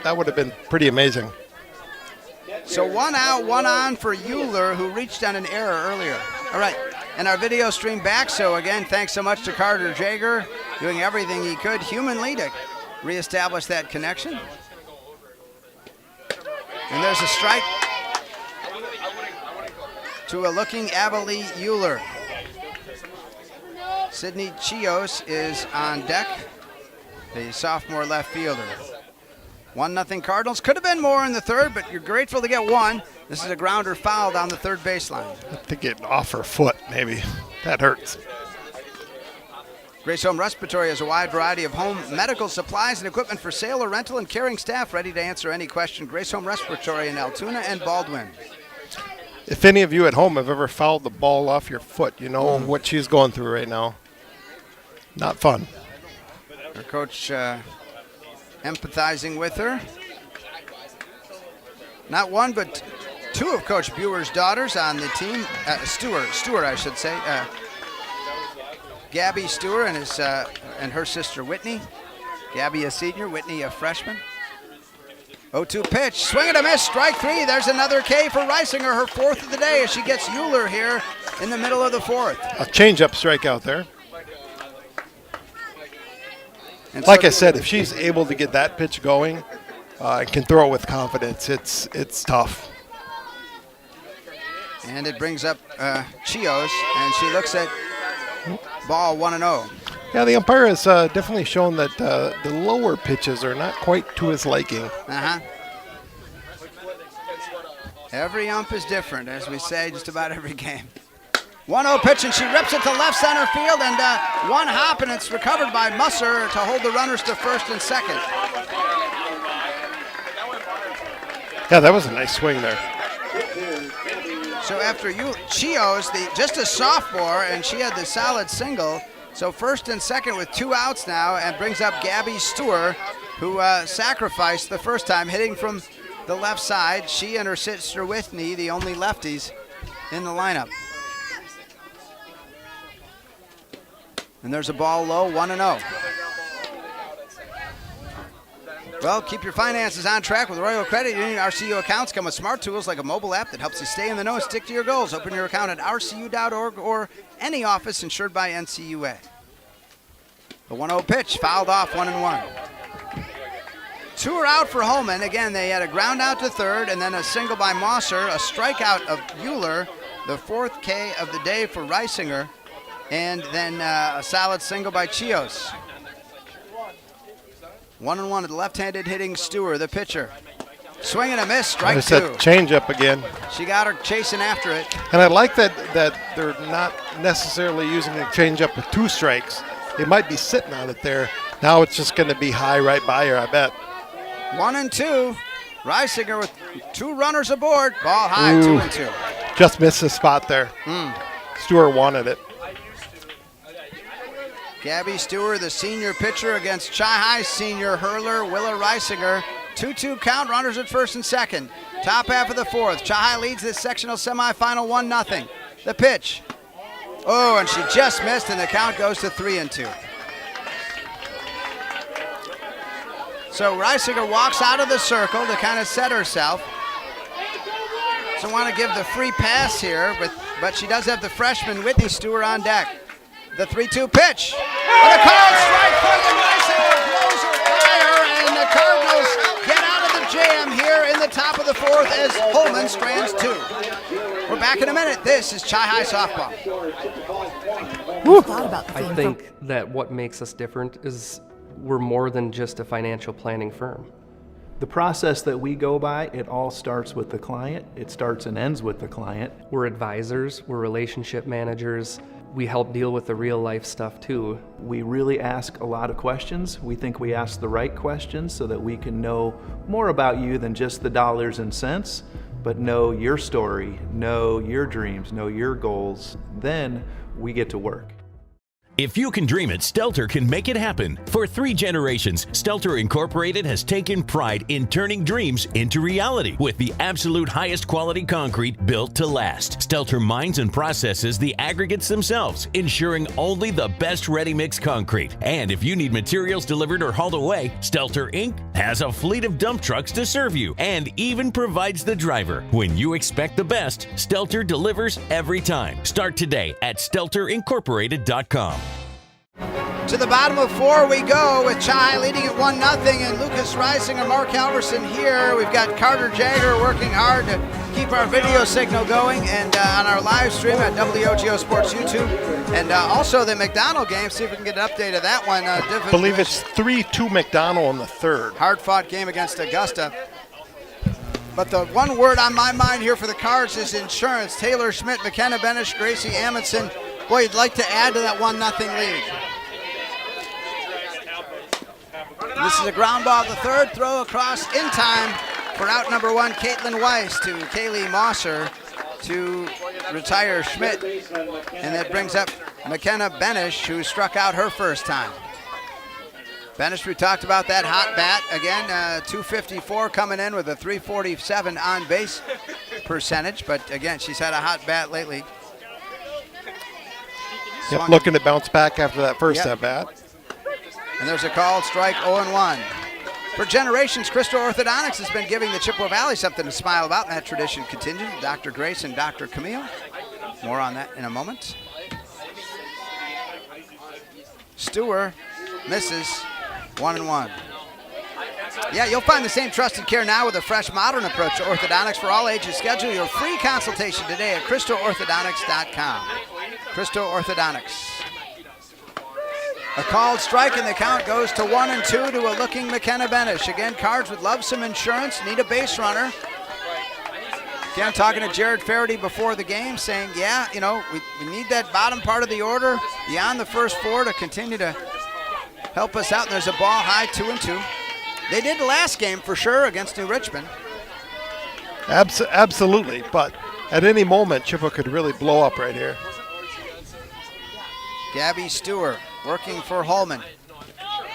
that would have been pretty amazing. So 1 out, 1 on for Euler, who reached on an error earlier. All right, and our video stream back. So again, thanks so much to Carter Jager, doing everything he could humanly to reestablish that connection. And there's a strike to a looking Avalee Euler. Sidney Chios is on deck, the sophomore left fielder. 1-0 Cardinals. Could have been more in the third, but you're grateful to get one. This is a grounder foul down the third baseline. I think it off her foot, maybe. That hurts. Grace Home Respiratory has a wide variety of home medical supplies and equipment for sale or rental, and caring staff ready to answer any question. Grace Home Respiratory in Altoona and Baldwin. If any of you at home have ever fouled the ball off your foot, you know what she's going through right now. Not fun. Her coach empathizing with her. Not one, but two of Coach Buer's daughters on the team. Stewart, I should say. Gabby Stewart and her sister Whitney. Gabby a senior, Whitney a freshman. 0-2 pitch, swing and a miss, strike three. There's another K for Reisinger, her fourth of the day, as she gets Euler here in the middle of the fourth. A changeup strikeout there. And like I said, if she's able to get that pitch going and can throw it with confidence, it's tough. And it brings up Chios, and she looks at ball 1-0. Yeah, the umpire has definitely shown that the lower pitches are not quite to his liking. Uh-huh. Every ump is different, as we say just about every game. 1-0 pitch, and she rips it to left center field, and one hop, and it's recovered by Musser to hold the runners to first and second. Yeah, that was a nice swing there. So after Chios, just a sophomore, and she had the solid single. So first and second with 2 outs now, and brings up Gabby Stewart, who sacrificed the first time, hitting from the left side. She and her sister Whitney, the only lefties in the lineup. And there's a ball low, 1-0. Well, keep your finances on track with Royal Credit Union. RCU accounts come with smart tools like a mobile app that helps you stay in the know and stick to your goals. Open your account at rcu.org or any office insured by NCUA. The 1-0 pitch, fouled off, 1-1. 2 are out for Holmen. Again, they had a ground out to third and then a single by Mosser, a strikeout of Euler, the 4th K of the day for Reisinger, and then a solid single by Chios. 1-1 to the left-handed hitting Stewart, the pitcher. Swing and a miss, strike There's 2. that changeup again. She got her chasing after it. And I like that they're not necessarily using a changeup with 2 strikes. They might be sitting on it there. Now it's just going to be high right by her, I bet. 1-2. Reisinger with 2 runners aboard. Ball high, 2-2. Just missed the spot there. Stewart wanted it. Gabby Stewart, the senior pitcher, against Chi-High senior hurler Willa Reisinger. 2-2 count, runners at first and second. Top half of the fourth. Chi-High leads this sectional semifinal 1-0. The pitch. Oh, and she just missed, and the count goes to 3-2. So Reisinger walks out of the circle to kind of set herself. Doesn't want to give the free pass here, but she does have the freshman Whitney Stewart on deck. The 3-2 pitch. And a called strike for the Reisinger blows her by her, and the Cardinals get out of the jam here in the top of the fourth as Holmen strands 2. We're back in a minute. This is Chi-High softball. I think that what makes us different is we're more than just a financial planning firm. The process that we go by, it all starts with the client. It starts and ends with the client. We're advisors, we're relationship managers. We help deal with the real life stuff too. We really ask a lot of questions. We think we ask the right questions so that we can know more about you than just the dollars and cents, but know your story, know your dreams, know your goals. Then we get to work. If you can dream it, Stelter can make it happen. For 3 generations, Stelter Incorporated has taken pride in turning dreams into reality with the absolute highest quality concrete built to last. Stelter mines and processes the aggregates themselves, ensuring only the best ready-mix concrete. And if you need materials delivered or hauled away, Stelter Inc. has a fleet of dump trucks to serve you and even provides the driver. When you expect the best, Stelter delivers every time. Start today at StelterIncorporated.com. To the bottom of 4 we go with Chai leading at 1-0 and Lucas Reisinger, Mark Halverson here. We've got Carter Jagger working hard to keep our video signal going and on our live stream at WOGO Sports YouTube. And also the McDonald game, see if we can get an update of that one. I believe it's 3-2 McDonald in the third. Hard-fought game against Augusta. But the one word on my mind here for the Cards is insurance. Taylor Schmidt, McKenna Benish, Gracie Amundsen. Boy, you'd like to add to that 1-0 lead. This is a ground ball, the third throw across in time for out number 1, Caitlin Weiss to Kaylee Mosser to retire Schmidt. And that brings up McKenna Benish, who struck out her first time. Benish, we talked about that hot bat. Again, 254 coming in with a 347 on base percentage. But again, she's had a hot bat lately. Yep, looking to bounce back after that first at bat. And there's a called strike, 0-1. For generations, Crystal Orthodontics has been giving the Chippewa Valley something to smile about, and that tradition continues. Dr. Grace and Dr. Camille. More on that in a moment. Stewart misses, 1-1. Yeah, you'll find the same trusted care now with a fresh, modern approach to orthodontics for all ages. Schedule your free consultation today at crystalorthodontics.com. Crystal Orthodontics. A called strike, and the count goes to 1-2 to a looking McKenna Benish. Again, Cards would love some insurance, need a base runner. Again, talking to Jared Faraday before the game, saying, yeah, you know, we need that bottom part of the order beyond the first 4 to continue to help us out. And there's a ball high, 2-2. They did the last game for sure against New Richmond. Absolutely, but at any moment, Chippewa could really blow up right here. Gabby Stewart working for Holmen.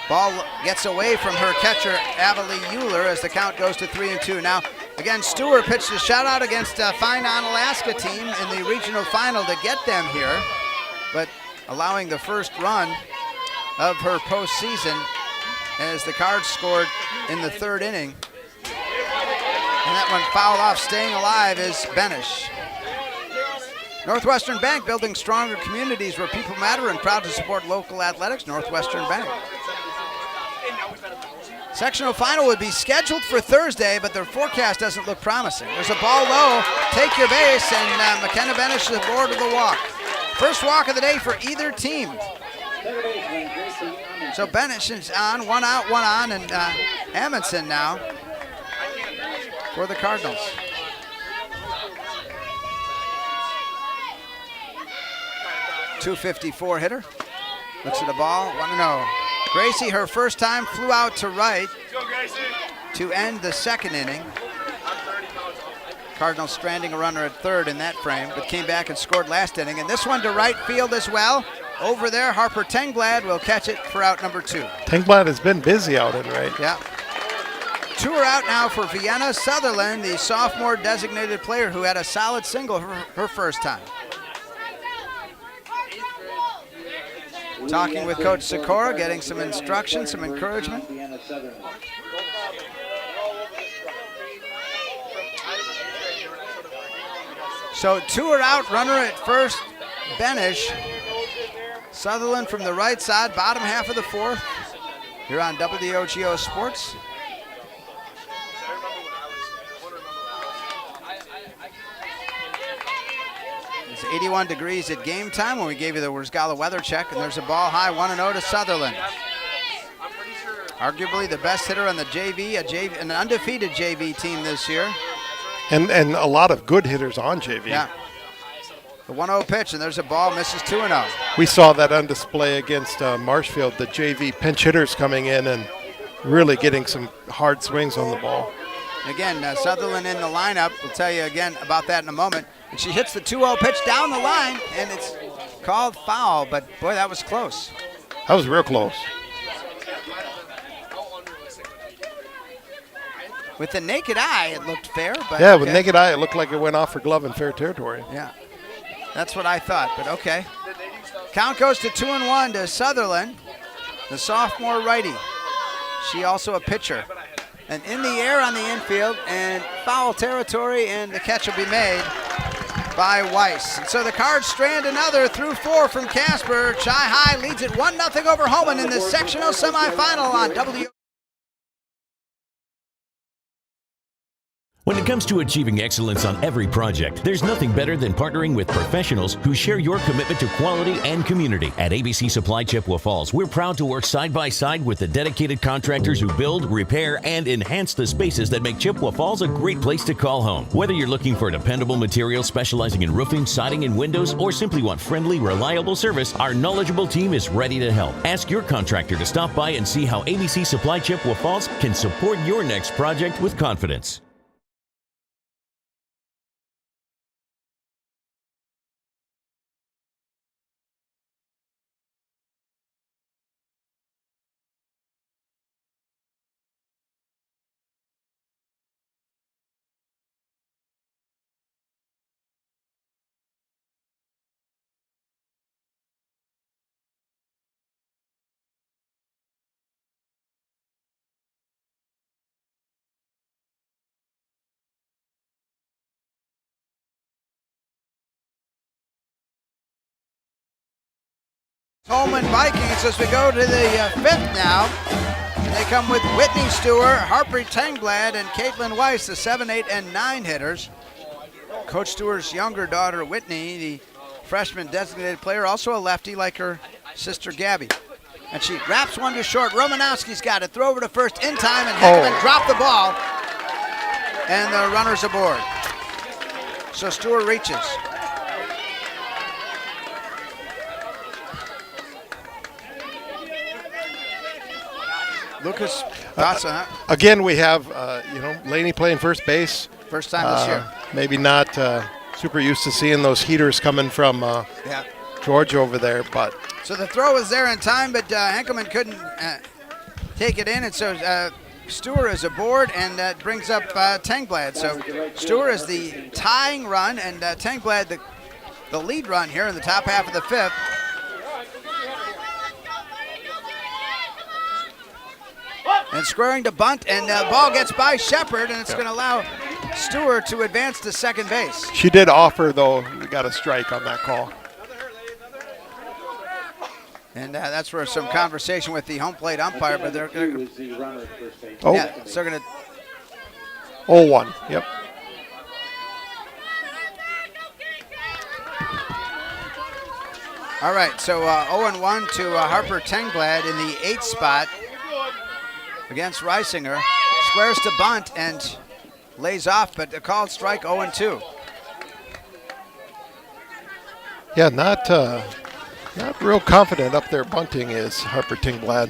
Ball gets away from her catcher, Avalie Euler, as the count goes to 3-2. Now, again, Stewart pitched a shutout against a fine Onalaska team in the regional final to get them here, but allowing the first run of her postseason as the Cards scored in the 3rd inning. And that one fouled off. Staying alive is Benish. Northwestern Bank, building stronger communities where people matter, and proud to support local athletics. Northwestern Bank. Sectional final would be scheduled for Thursday, but their forecast doesn't look promising. There's a ball low, take your base, and McKenna Benish is aboard of the walk. First walk of the day for either team. So Benish is on, 1 out, 1 on, and Amundsen now for the Cardinals. .254 hitter. Looks at the ball, 1-0. Gracie, her first time, flew out to right to end the 2nd inning. Cardinals stranding a runner at 3rd in that frame, but came back and scored last inning. And this one to right field as well. Over there, Harper Tengblad will catch it for out number 2. Tengblad has been busy out in right. Yeah. 2 are out now for Vienna Sutherland, the sophomore designated player who had a solid single her first time. Talking with Coach Sikora, getting some instruction, some encouragement. So 2 are out, runner at first, Benish. Sutherland from the right side, bottom half of the 4th. Here on WOGO Sports. It's 81 degrees at game time when we gave you the Wurzgala weather check, and there's a ball high, 1-0 to Sutherland. Arguably the best hitter on the JV, an undefeated JV team this year. And a lot of good hitters on JV. Yeah. The 1-0 pitch, and there's a ball, misses 2-0. We saw that on display against Marshfield, the JV pinch hitters coming in and really getting some hard swings on the ball. Again, Sutherland in the lineup. We'll tell you again about that in a moment. And she hits the 2-0 pitch down the line, and it's called foul, but boy, that was close. That was real close. With the naked eye, it looked fair, but Yeah, with okay. naked eye, it looked like it went off her glove in fair territory. Yeah, that's what I thought, but okay. Count goes to 2-1 to Sutherland, the sophomore righty. She also a pitcher. And in the air on the infield, and foul territory, and the catch will be made by Weiss. And so the Cards strand another through 4 from Casper. Chi High leads it 1-0 over Holmen in the sectional semifinal on WIAA. When it comes to achieving excellence on every project, there's nothing better than partnering with professionals who share your commitment to quality and community. At ABC Supply Chippewa Falls, we're proud to work side by side with the dedicated contractors who build, repair, and enhance the spaces that make Chippewa Falls a great place to call home. Whether you're looking for dependable materials specializing in roofing, siding, and windows, or simply want friendly, reliable service, our knowledgeable team is ready to help. Ask your contractor to stop by and see how ABC Supply Chippewa Falls can support your next project with confidence. Holmen Vikings as we go to the 5th now. They come with Whitney Stewart, Harper Tengblad, and Caitlin Weiss, the 7, 8, and 9 hitters. Coach Stewart's younger daughter, Whitney, the freshman designated player, also a lefty like her sister, Gabby. And she wraps one to short. Romanowski's got it. Throw over to first in time, and Heckman dropped the ball. And the runner's aboard. So Stewart reaches. Lucas, thoughts on that? Again, we have, Laney playing first base. First time this year. Maybe not super used to seeing those heaters coming from George over there, but. So the throw was there in time, but Henkelman couldn't take it in, and so Stewart is aboard, and that brings up Tengblad. So Stewart is the tying run, and Tengblad the lead run here in the top half of the 5th. And squaring to bunt, and the ball gets by Shepard, and it's going to allow Stewart to advance to second base. She did offer, though, we got a strike on that call. And that's where some conversation with the home plate umpire, but they're going to. Oh. Yeah, so they're going to. 0-1, yep. All right, so 0-1 to Harper Tengblad in the 8th spot against Reisinger. Squares to bunt and lays off, but a called strike 0-2. Yeah, not real confident up there bunting is Harper Tengblad.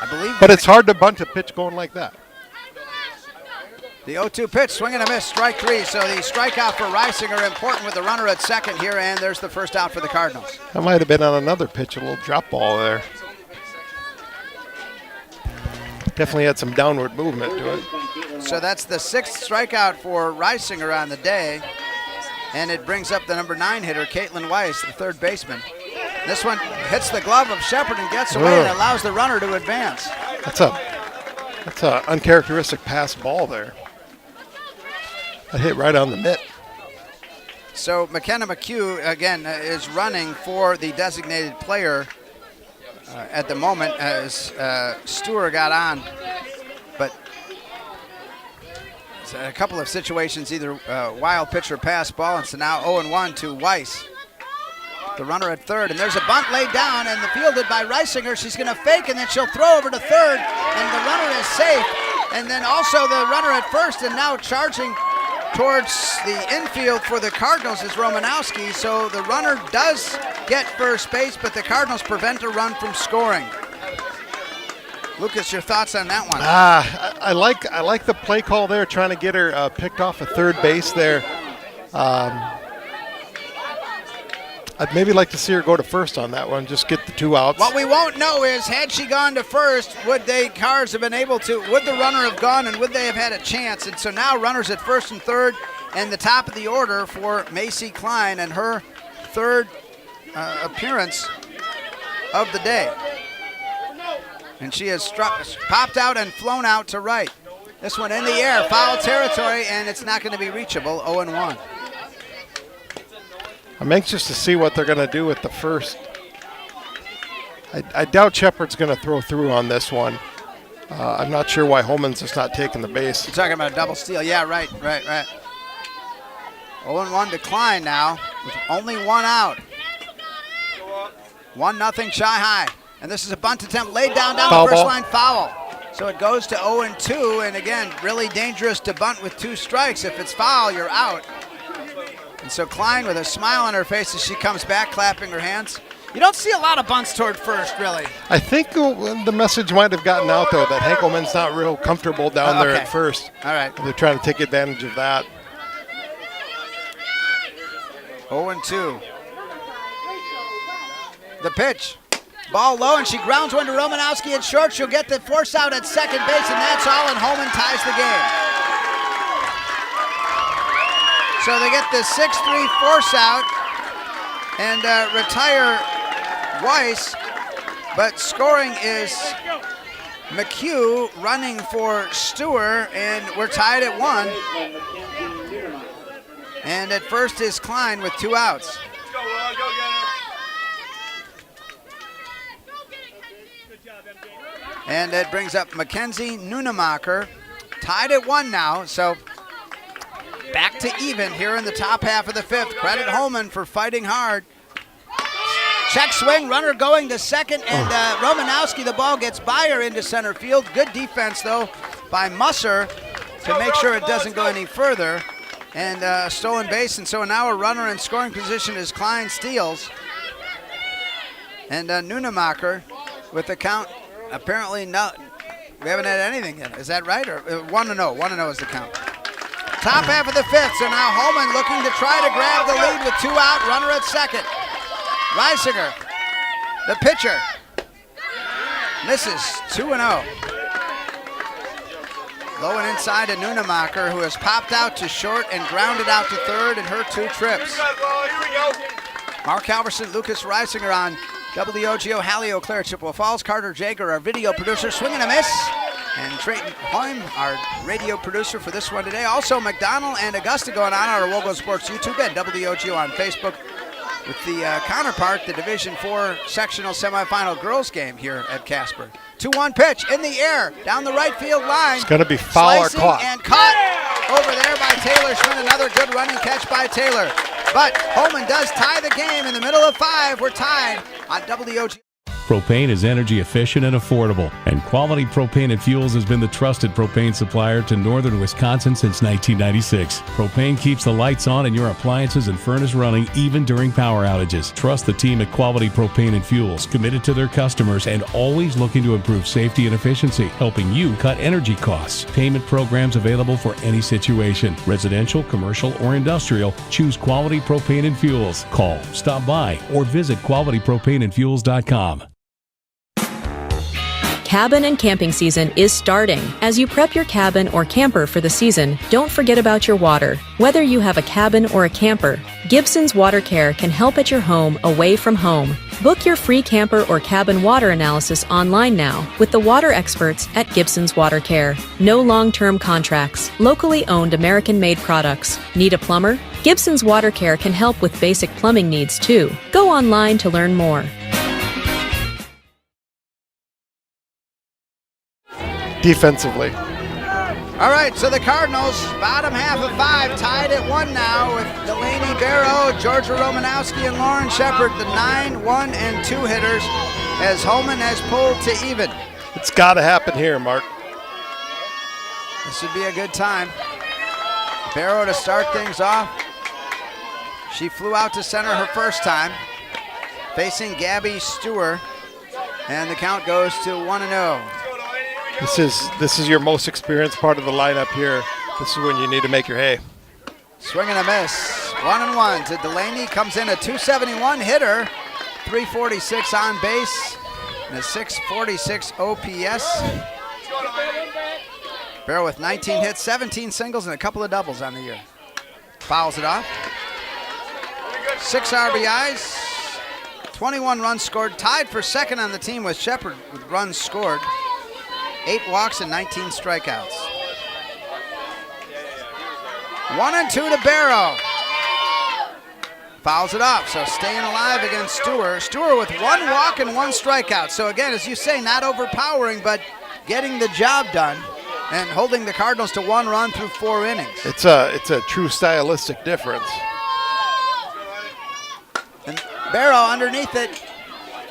I believe. But it's hard to bunt a pitch going like that. The 0-2 pitch, swing and a miss, strike 3. So the strikeout for Reisinger important with the runner at second here, and there's the first out for the Cardinals. That might have been on another pitch, a little drop ball there. Definitely had some downward movement to it. So that's the 6th strikeout for Reisinger on the day, and it brings up the number 9 hitter, Caitlin Weiss, the third baseman. This one hits the glove of Shepard and gets away and allows the runner to advance. That's a uncharacteristic pass ball there. That hit right on the mitt. So McKenna McHugh, again, is running for the designated player at the moment as Stewart got on. But it's a couple of situations, either wild pitch or pass ball, and so now 0-1 to Weiss. The runner at third, and there's a bunt laid down and fielded by Reisinger. She's going to fake, and then she'll throw over to third, and the runner is safe. And then also the runner at first, and now charging towards the infield for the Cardinals is Romanowski. So the runner does get first base, but the Cardinals prevent a run from scoring. Lucas, your thoughts on that one? I like the play call there, trying to get her picked off at third base there. I'd maybe like to see her go to first on that one, just get the 2 outs. What we won't know is, had she gone to first, would Cars have been able to, would the runner have gone and would they have had a chance? And so now runners at first and third, and the top of the order for Macy Klein and her third appearance of the day. And she has popped out and flown out to right. This one in the air, foul territory, and it's not going to be reachable, 0-1. I'm anxious to see what they're going to do with the first. I doubt Shepard's going to throw through on this one. I'm not sure why Holmen's just not taking the base. You're talking about a double steal. Yeah, right. 0-1 decline now with only 1 out. 1-0 Shy High. And this is a bunt attempt laid down Foul the first ball. line foul. So it goes to 0-2, and again, really dangerous to bunt with 2 strikes. If it's foul, you're out. And so Klein with a smile on her face as she comes back, clapping her hands. You don't see a lot of bunts toward first, really. I think the message might have gotten out, though, that Henkelman's not real comfortable down there at first. All right. They're trying to take advantage of that. 0-2. The pitch. Ball low, and she grounds one to Romanowski at short. She'll get the force out at second base, and that's all, and Holmen ties the game. So they get the 6-3 force out and retire Weiss, but scoring is McHugh running for Stewart, and we're tied at 1. And at first is Klein with 2 outs. And that brings up Mackenzie Nunemacher, tied at 1 now, so back to even here in the top half of the 5th. Credit Holmen for fighting hard. Check swing, runner going to second, and Romanowski, the ball gets by her into center field. Good defense, though, by Musser to make sure it doesn't go any further. And stolen base, and so now a runner in scoring position as Klein steals. And Nunemacher with the count, apparently not. We haven't had anything yet. Is that right? Or 1-0? 1-0 is the count. Top half of the 5th, so now Holmen looking to try to grab the lead with 2 out, runner at second. Reisinger, the pitcher, misses, 2-0. Low and inside to Nunemacher, who has popped out to short and grounded out to third in her 2 trips. Mark Halverson, Lucas Reisinger on WOGO, Hallie Eau Claire, Chippewa Falls, Carter Jager, our video producer, swinging a miss. And Trayton Holm, our radio producer for this one today. Also, McDonald and Augusta going on our WOGO Sports YouTube and WOGO on Facebook with the counterpart, the Division IV sectional semifinal girls game here at Casper. 2-1 pitch in the air, down the right field line. It's going to be foul or Slicing caught. and caught over there by Taylor Schmidt. Another good running catch by Taylor. But Holmen does tie the game in the middle of 5. We're tied on WOGO. Propane is energy efficient and affordable, and Quality Propane and Fuels has been the trusted propane supplier to northern Wisconsin since 1996. Propane keeps the lights on and your appliances and furnace running even during power outages. Trust the team at Quality Propane and Fuels, committed to their customers and always looking to improve safety and efficiency, helping you cut energy costs. Payment programs available for any situation. Residential, commercial, or industrial, choose Quality Propane and Fuels. Call, stop by, or visit qualitypropaneandfuels.com. Cabin and camping season is starting. As you prep your cabin or camper for the season, don't forget about your water. Whether you have a cabin or a camper, Gibson's Water Care can help at your home away from home. Book your free camper or cabin water analysis online now with the water experts at Gibson's Water Care. No long-term contracts, locally owned American-made products. Need a plumber? Gibson's Water Care can help with basic plumbing needs too. Go online to learn more. Defensively. All right, so the Cardinals, bottom half of 5, tied at 1 now with Delaney Barrow, Georgia Romanowski, and Lauren Shepard, the 9, 1, and 2 hitters, as Holmen has pulled to even. It's got to happen here, Mark. This would be a good time. Barrow to start things off. She flew out to center her first time, facing Gabby Stewart, and the count goes to 1-0. This is your most experienced part of the lineup here. This is when you need to make your hay. Swing and a miss. 1-1 to Delaney. Comes in a 271 hitter, 346 on base, and a 646 OPS. Barrow with 19 hits, 17 singles, and a couple of doubles on the year. Fouls it off. 6 RBIs, 21 runs scored, tied for second on the team with Shepard with runs scored. 8 walks and 19 strikeouts. 1-2 to Barrow. Fouls it off, so staying alive against Stewart. Stewart with 1 walk and 1 strikeout. So again, as you say, not overpowering, but getting the job done and holding the Cardinals to 1 run through 4 innings. It's a true stylistic difference. And Barrow underneath it,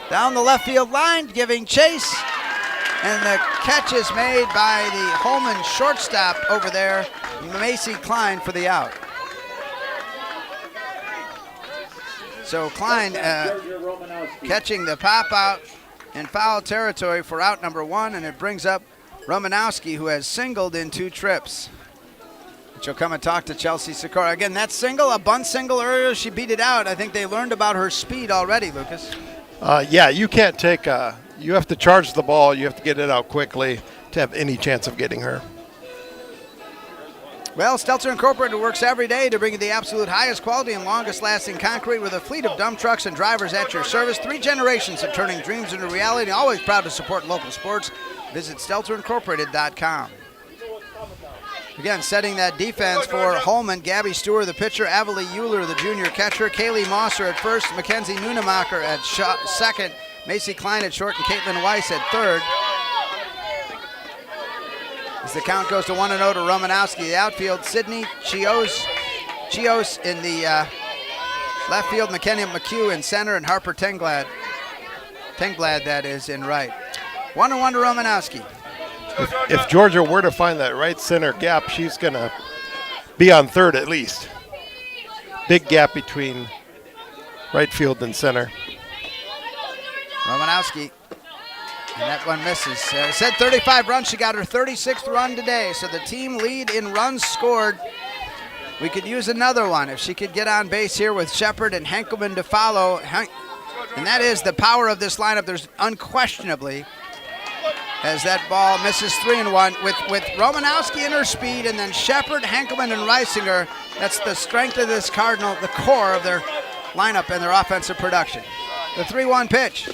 down the left field line, giving chase. And the catch is made by the Holmen shortstop over there, Macy Klein, for the out. So Klein catching the pop out in foul territory for out number 1, and it brings up Romanowski, who has singled in 2 trips. She'll come and talk to Chelsea Sikora. Again, that single, a bunt single earlier, she beat it out. I think they learned about her speed already, Lucas. Yeah, you can't take you have to charge the ball. You have to get it out quickly to have any chance of getting her. Well, Stelter Incorporated works every day to bring you the absolute highest quality and longest lasting concrete with a fleet of dump trucks and drivers at your service. 3 generations of turning dreams into reality. Always proud to support local sports. Visit StelterIncorporated.com. Again, setting that defense for Holmen, Gabby Stewart, the pitcher, Avalie Euler, the junior catcher, Kaylee Mosser at first, Mackenzie Nunemacher at second, Macy Klein at short, and Caitlin Weiss at third. As the count goes to 1-0 to Romanowski, the outfield, Sydney Chios in the left field, McKenna McHugh in center, and Harper Tenglad that is in right. 1-1 to Romanowski. If Georgia were to find that right center gap, she's going to be on third at least. Big gap between right field and center. Romanowski, and that one misses. Said 35 runs. She got her 36th run today, so the team lead in runs scored. We could use another one if she could get on base here with Shepard and Henkelman to follow. And that is the power of this lineup. There's unquestionably, as that ball misses 3-1 with Romanowski and her speed, and then Shepard, Henkelman, and Reisinger. That's the strength of this Cardinal, the core of their lineup and their offensive production. The 3-1 pitch.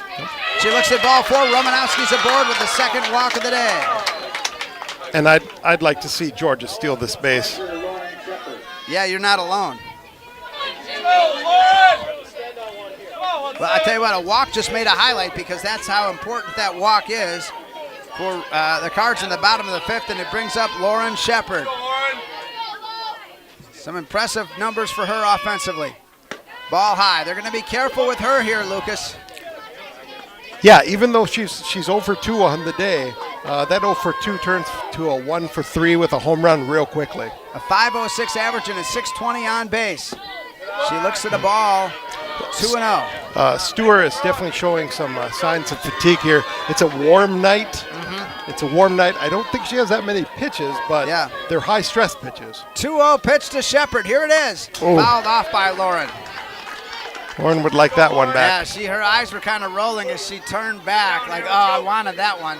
She looks at ball 4. Romanowski's aboard with the second walk of the day. And I'd like to see Georgia steal this base. Yeah, you're not alone. Well, I tell you what, a walk just made a highlight because that's how important that walk is for the Cards in the bottom of the 5th, and it brings up Lauren Shepard. Some impressive numbers for her offensively. Ball high. They're going to be careful with her here, Lucas. Yeah, even though she's 0 for 2 on the day, that 0 for 2 turns to a 1 for 3 with a home run real quickly. A 5.06 average and a 6.20 on base. She looks at the ball, 2-0. Stewart is definitely showing some signs of fatigue here. It's a warm night. Mm-hmm. It's a warm night. I don't think she has that many pitches, but yeah, they're high-stress pitches. 2-0 pitch to Shepard. Here it is. Oh. Fouled off by Lauren. Lauren would like that one back. Yeah, her eyes were kind of rolling as she turned back, like, oh, I wanted that one.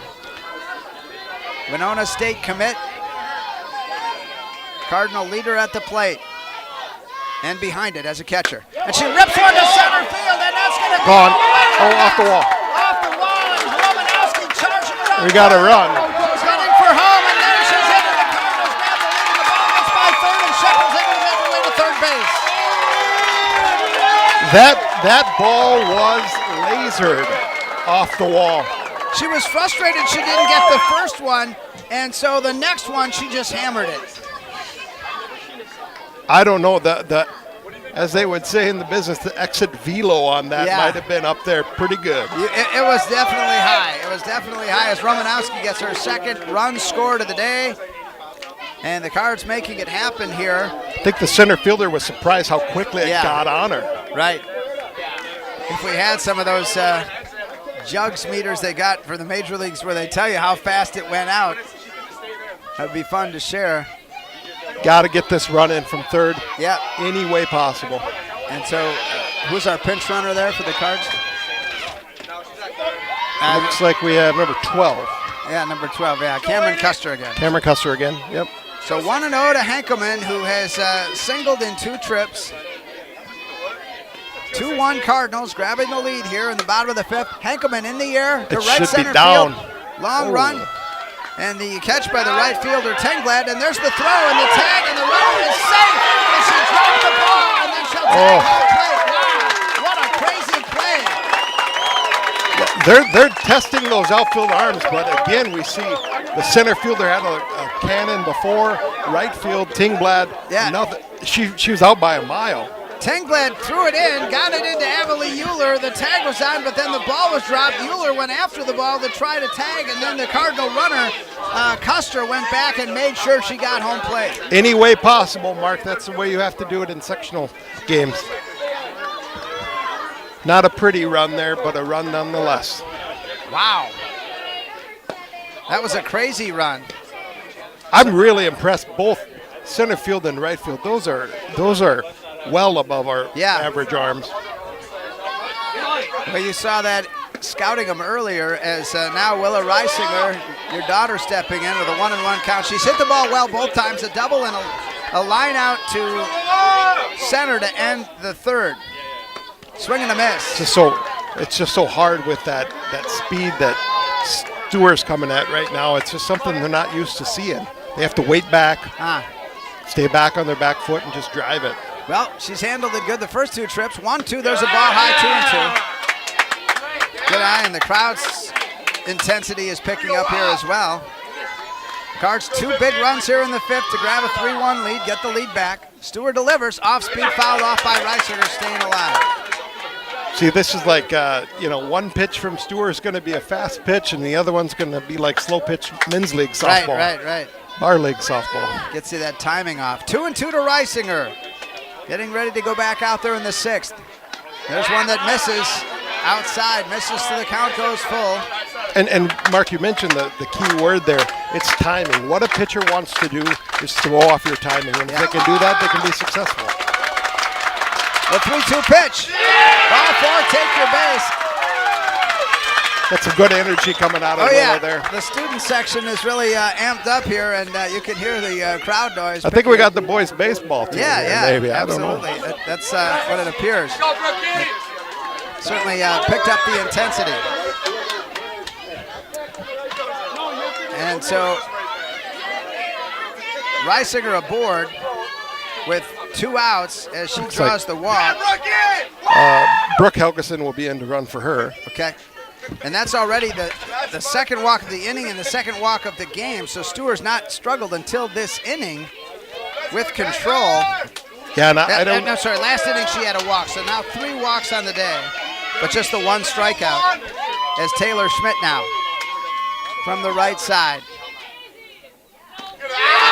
Winona State commit. Cardinal leader at the plate. And behind it as a catcher. And she rips one to center field, and that's going to be gone. Oh, off the wall. Off the wall, and Romanowski charging around. We got to run. She's heading for home, and there she's into the Cardinals. Now the lead, and the ball gets by third, and Shepard's able to make her way to third base. That ball was lasered off the wall. She was frustrated she didn't get the first one, and so the next one she just hammered it. I don't know, as they would say in the business, the exit velo on that might have been up there pretty good. It was definitely high. It was definitely high as Romanowski gets her second run scored of the day. And the Cards making it happen here. I think the center fielder was surprised how quickly it got on her. Right. If we had some of those jugs meters they got for the major leagues where they tell you how fast it went out, that would be fun to share. Got to get this run in from third. Yeah. Any way possible. And so, who's our pinch runner there for the Cards? Looks like we have number 12. Yeah, number 12. Yeah, Cameron Custer again. Cameron Custer again. Yep. So 1-0 to Henkelman, who has singled in 2 trips. 2-1 Cardinals grabbing the lead here in the bottom of the 5th. Henkelman in the air to It right should center be down. field. Long run. And the catch by the right fielder, Tengblad. And there's the throw and the tag, and the runner is safe. And she dropped the ball, and then she'll tag home plate. Wow, what a crazy play. They're testing those outfield arms, but again, we see the center fielder had a cannon before, right field, Tengblad, nothing. She was out by a mile. Tengblad threw it in, got it into Emily Euler. The tag was on, but then the ball was dropped. Euler went after the ball to try to tag, and then the Cardinal runner, Custer, went back and made sure she got home plate. Any way possible, Mark. That's the way you have to do it in sectional games. Not a pretty run there, but a run nonetheless. Wow. That was a crazy run. I'm really impressed. Both center field and right field. Those are well above our average arms. Well, you saw that scouting them earlier as now Willa Reisinger, your daughter, stepping in with a 1-1 count. She's hit the ball well both times, a double and a line out to center to end the 3rd. Swing and a miss. It's just so hard with that speed that Stewart's coming at right now. It's just something they're not used to seeing. They have to wait back, stay back on their back foot, and just drive it. Well, she's handled it good the first 2 trips. 1-2, there's a ball high, 2-2. Good eye, and the crowd's intensity is picking up here as well. Cards 2 big runs here in the 5th to grab a 3-1 lead, get the lead back. Stewart delivers, off-speed fouled off by Reisinger, staying alive. See, this is like, one pitch from Stewart is going to be a fast pitch, and the other one's going to be like slow pitch men's league softball. Right. Our league softball. Gets you that timing off. 2-2 to Reisinger. Getting ready to go back out there in the 6th. There's one that misses outside, misses to the count, goes full. And Mark, you mentioned the key word there. It's timing. What a pitcher wants to do is throw off your timing. And if they can do that, they can be successful. The 3-2 pitch. Ball 4, take your base. That's some good energy coming out of there. The student section is really amped up here, and you can hear the crowd noise. I think we got the boys' baseball team. Maybe. Absolutely. I don't know. That's what it appears. It certainly picked up the intensity. And so Reisinger aboard with 2 outs as she draws the walk. Brooke Helgeson will be in to run for her. Okay. And that's already the second walk of the inning and the second walk of the game. So Stewart's not struggled until this inning with control. Yeah, and I don't. No, sorry, last inning she had a walk. So now 3 walks on the day, but just the 1 strikeout as Taylor Schmidt now from the right side.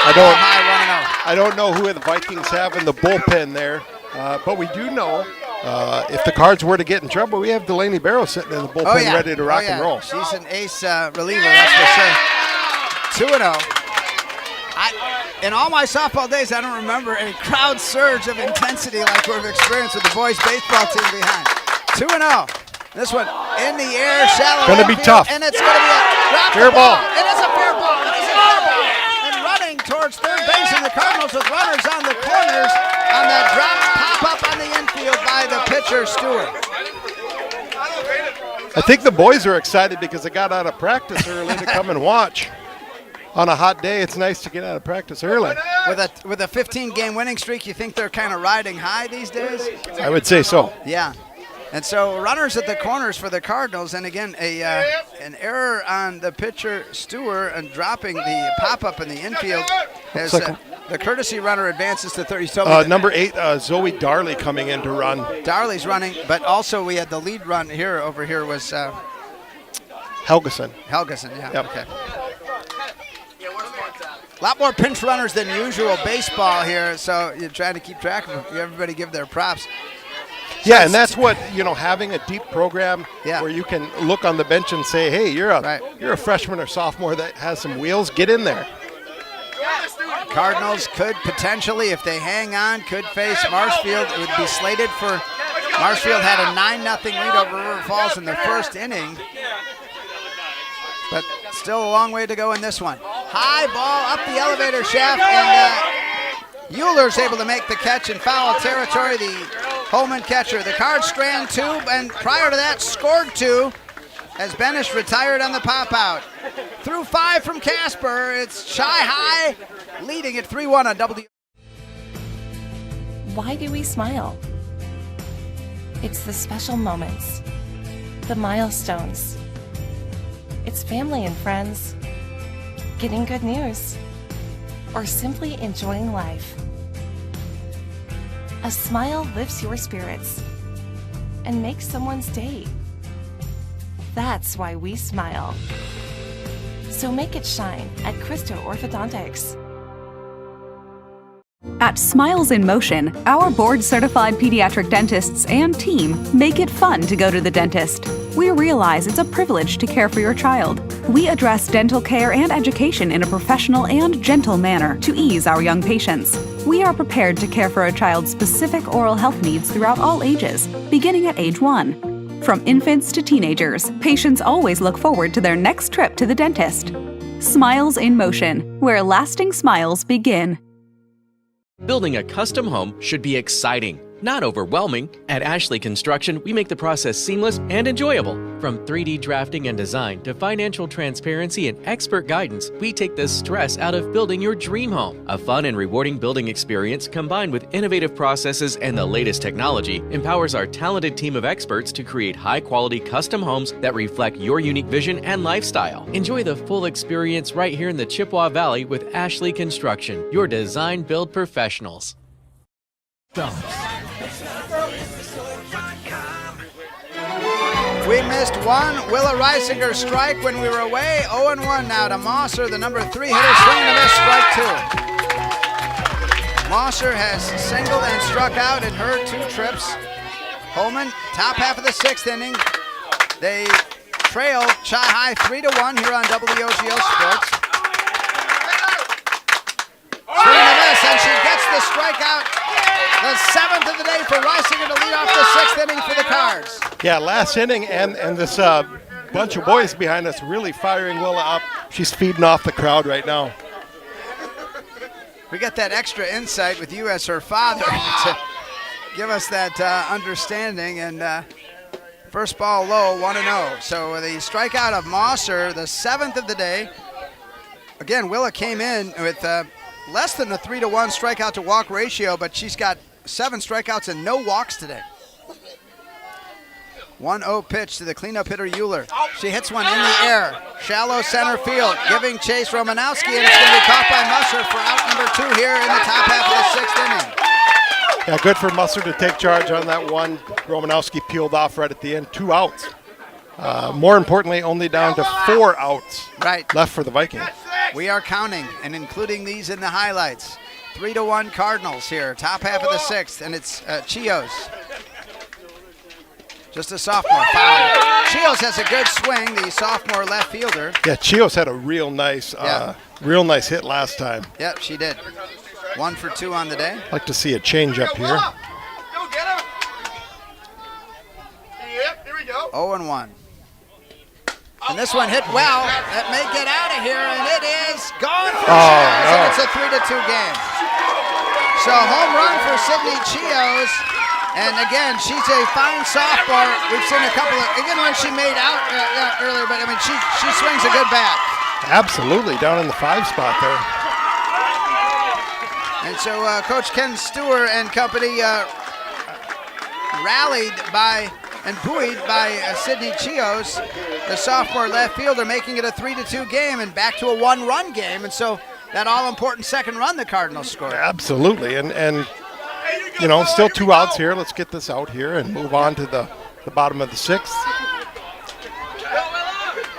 I don't know who the Vikings have in the bullpen there, but we do know if the Cards were to get in trouble, we have Delaney Barrow sitting in the bullpen ready to rock and roll. She's an ace reliever, that's for sure. 2-0. In all my softball days, I don't remember a crowd surge of intensity like we've experienced with the boys' baseball team behind. 2-0. This one in the air, shallow. Going to be tough. And it's going to be a fair ball. It is a fair ball. It is a fair ball. And running towards third base, and the Cardinals with runners on the corners on that drop pop-up on the infield by the pitcher, Stewart. I think the boys are excited because they got out of practice early to come and watch. On a hot day, it's nice to get out of practice early. With a 15-game winning streak, you think they're kind of riding high these days? I would say so. Yeah. And so runners at the corners for the Cardinals, and again, an error on the pitcher, Stewart, and dropping the pop-up in the infield as the courtesy runner advances to third. Number 8, Zoe Darley coming in to run. Darley's running, but also we had the lead run over here was Helgeson. Yeah. Yep. Okay. A lot more pinch runners than usual baseball here, so you're trying to keep track of them. Everybody give their props. Yeah, and that's what, having a deep program where you can look on the bench and say, hey, you're a freshman or sophomore that has some wheels, get in there. Cardinals could potentially, if they hang on, could face Marshfield. It would be slated for Marshfield had a 9-0 lead over River Falls in the first inning. But still a long way to go in this one. High ball up the elevator shaft, and Euler's able to make the catch in foul territory, the Holmen catcher. The Cards strand 2, and prior to that scored 2 as Benish retired on the pop-out. Through 5 from Casper, it's Shy High leading at 3-1 on W. Why do we smile? It's the special moments, the milestones. It's family and friends, getting good news, or simply enjoying life. A smile lifts your spirits and makes someone's day. That's why we smile. So make it shine at Christo Orthodontics. At Smiles in Motion, our board-certified pediatric dentists and team make it fun to go to the dentist. We realize it's a privilege to care for your child. We address dental care and education in a professional and gentle manner to ease our young patients. We are prepared to care for a child's specific oral health needs throughout all ages, beginning at age 1. From infants to teenagers, patients always look forward to their next trip to the dentist. Smiles in Motion, where lasting smiles begin. Building a custom home should be exciting, not overwhelming. At Ashley Construction, we make the process seamless and enjoyable. From 3D drafting and design to financial transparency and expert guidance, we take the stress out of building your dream home. A fun and rewarding building experience combined with innovative processes and the latest technology empowers our talented team of experts to create high-quality custom homes that reflect your unique vision and lifestyle. Enjoy the full experience right here in the Chippewa Valley with Ashley Construction, your design build professionals. We missed one Willa Reisinger strike when we were away. 0-1 now to Mosser, the number 3 hitter, swinging a miss, strike 2. Mosser has singled and struck out in her 2 trips. Holmen, top half of the 6th inning. They trail Shy High 3-1 here on WOGO Sports. Swinging a miss, and she gets the strikeout. The 7th of the day for Reisinger to lead off the 6th inning for the Cards. Yeah, last inning, and this bunch of boys behind us really firing Willa up. She's feeding off the crowd right now. We got that extra insight with you as her father to give us that understanding. And first ball low, 1-0. So the strikeout of Mosser, the 7th of the day. Again, Willa came in with less than a 3-1 strikeout to walk ratio, but she's got 7 strikeouts and no walks today. 1-0 pitch to the cleanup hitter Euler. She hits one in the air. Shallow center field, giving chase Romanowski, and it's going to be caught by Musser for out number 2 here in the top half of the 6th inning. Yeah, good for Musser to take charge on that one. Romanowski peeled off right at the end, 2 outs. More importantly, only down to 4 outs left for the Vikings. We are counting and including these in the highlights. 3-1 Cardinals here, top half of the 6th, and it's Chios. Just a sophomore foul. Chios has a good swing, the sophomore left fielder. Yeah, Chios had a real nice hit last time. Yep, she did. 1 for 2 on the day. I'd like to see a change up here. Go get him. Yep, here we go. 0-1. And this one hit well. That may get out of here, and it is gone for Chios, and it's a 3-2 game. So home run for Sydney Chios. And again, she's a fine sophomore. We've seen a couple of, again, when she made out earlier, but I mean, she swings a good bat. Absolutely, down in the 5 spot there. And so Coach Ken Stewart and company rallied by and buoyed by Sydney Chios, the sophomore left fielder, making it a 3-2 game and back to a 1-run game. And so that all-important second run the Cardinals scored. Absolutely, and you know, still 2 outs here. Let's get this out here and move on to the bottom of the 6th.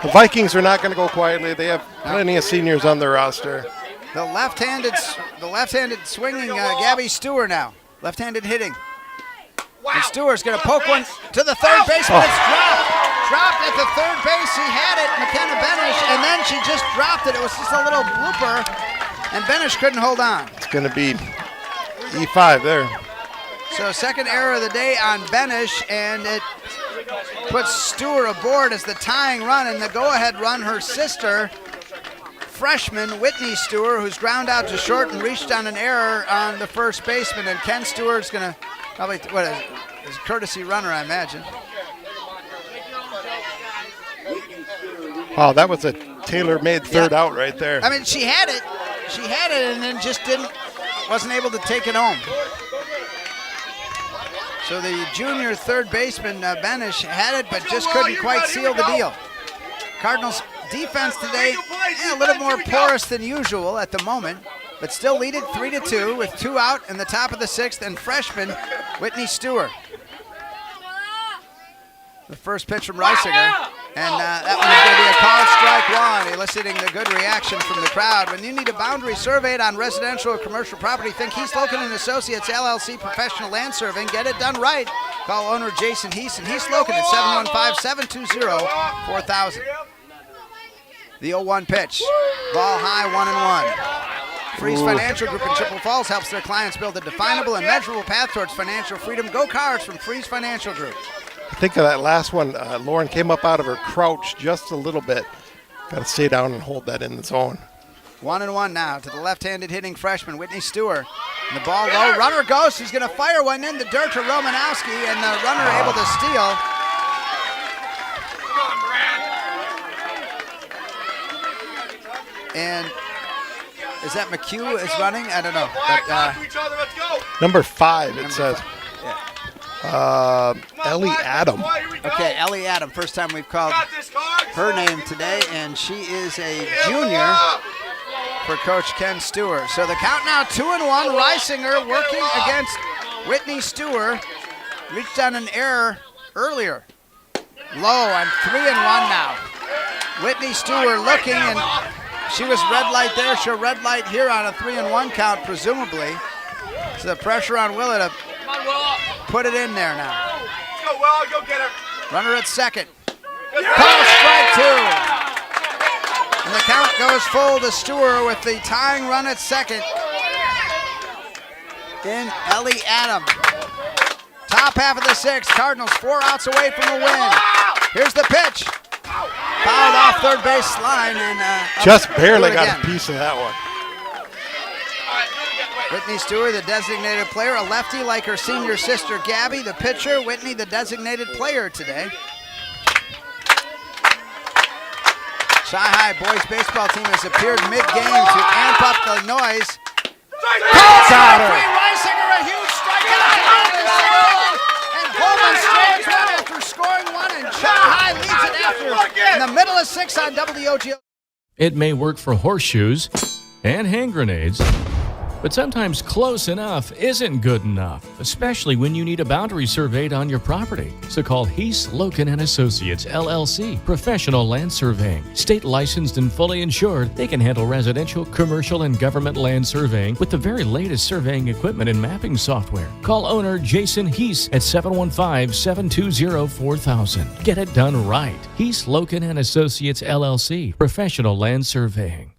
The Vikings are not going to go quietly. They have plenty of seniors on their roster. The left-handed swinging Gabby Stewart now. Left-handed hitting. And Stewart's going to poke one to the third baseman. It's dropped. Dropped at the third base. He had it, McKenna Benish, and then she just dropped it. It was just a little blooper. and Benish couldn't hold on. It's going to be E5 there. So second error of the day on Benish, and it puts Stewart aboard as the tying run, and the go-ahead run, her sister, freshman Whitney Stewart, who's ground out to short and reached on an error on the first baseman, and Ken Stewart's going to probably, his courtesy runner, I imagine. Wow, that was a tailor-made third out right there. I mean, she had it, and then just wasn't able to take it home. So the junior third baseman, Benish, had it, but just couldn't quite seal the deal. Cardinals defense today, a little more porous than usual at the moment, but still lead it 3-2 with 2 out in the top of the 6th, and freshman Whitney Stewart. The first pitch from Reisinger, and that one is going to be a called strike one, eliciting the good reaction from the crowd. When you need a boundary surveyed on residential or commercial property, think Heath Loken and Associates LLC Professional Land Surveying. Get it done right. Call owner Jason Heath and Heath Loken at 715-720-4000. The 0-1 pitch, ball high, 1-1. Freeze Financial Group in Chippewa Falls helps their clients build a definable and measurable path towards financial freedom. Go Cards from Freeze Financial Group. I think of that last one, Lauren came up out of her crouch just a little bit. Got to stay down and hold that in the zone. 1-1 now to the left-handed hitting freshman, Whitney Stewart. And the ball low, runner goes, he's going to fire one in the dirt to Romanowski, and the runner able to steal. And is that McHugh is running? I don't know. But, number 5, it says. Ellie Adam. Okay, Ellie Adam. First time we've called her name today, and she is a junior for Coach Ken Stewart. So the count now 2-1. Reisinger working against Whitney Stewart. Reached on an error earlier. Low on 3-1 now. Whitney Stewart looking, and she was red light there. She'll red light here on a 3-1 count, presumably. So the pressure on Willa to put it in there now. Let's go, Will. Go get her. Runner at second. Call strike 2. And the count goes full to Stewart with the tying run at second in Ellie Adam. Top half of the 6th. Cardinals 4 outs away from the win. Here's the pitch. Fouled off third base line, and just barely got a piece of that one. Whitney Stewart, the designated player, a lefty like her senior sister Gabby. The pitcher, Whitney, the designated player today. Shy-High boys baseball team has appeared mid-game to amp up the noise. Call strike 3, Reisinger, a huge strikeout. And Holmen scores one after scoring one, and Shy-High leads it after in the middle of 6 on WOGO. It may work for horseshoes and hand grenades, but sometimes close enough isn't good enough, especially when you need a boundary surveyed on your property. So call Heath Loken and Associates LLC Professional Land Surveying. State licensed and fully insured, they can handle residential, commercial, and government land surveying with the very latest surveying equipment and mapping software. Call owner Jason Heath at 715-720-4000. Get it done right. Heath Loken and Associates LLC Professional Land Surveying.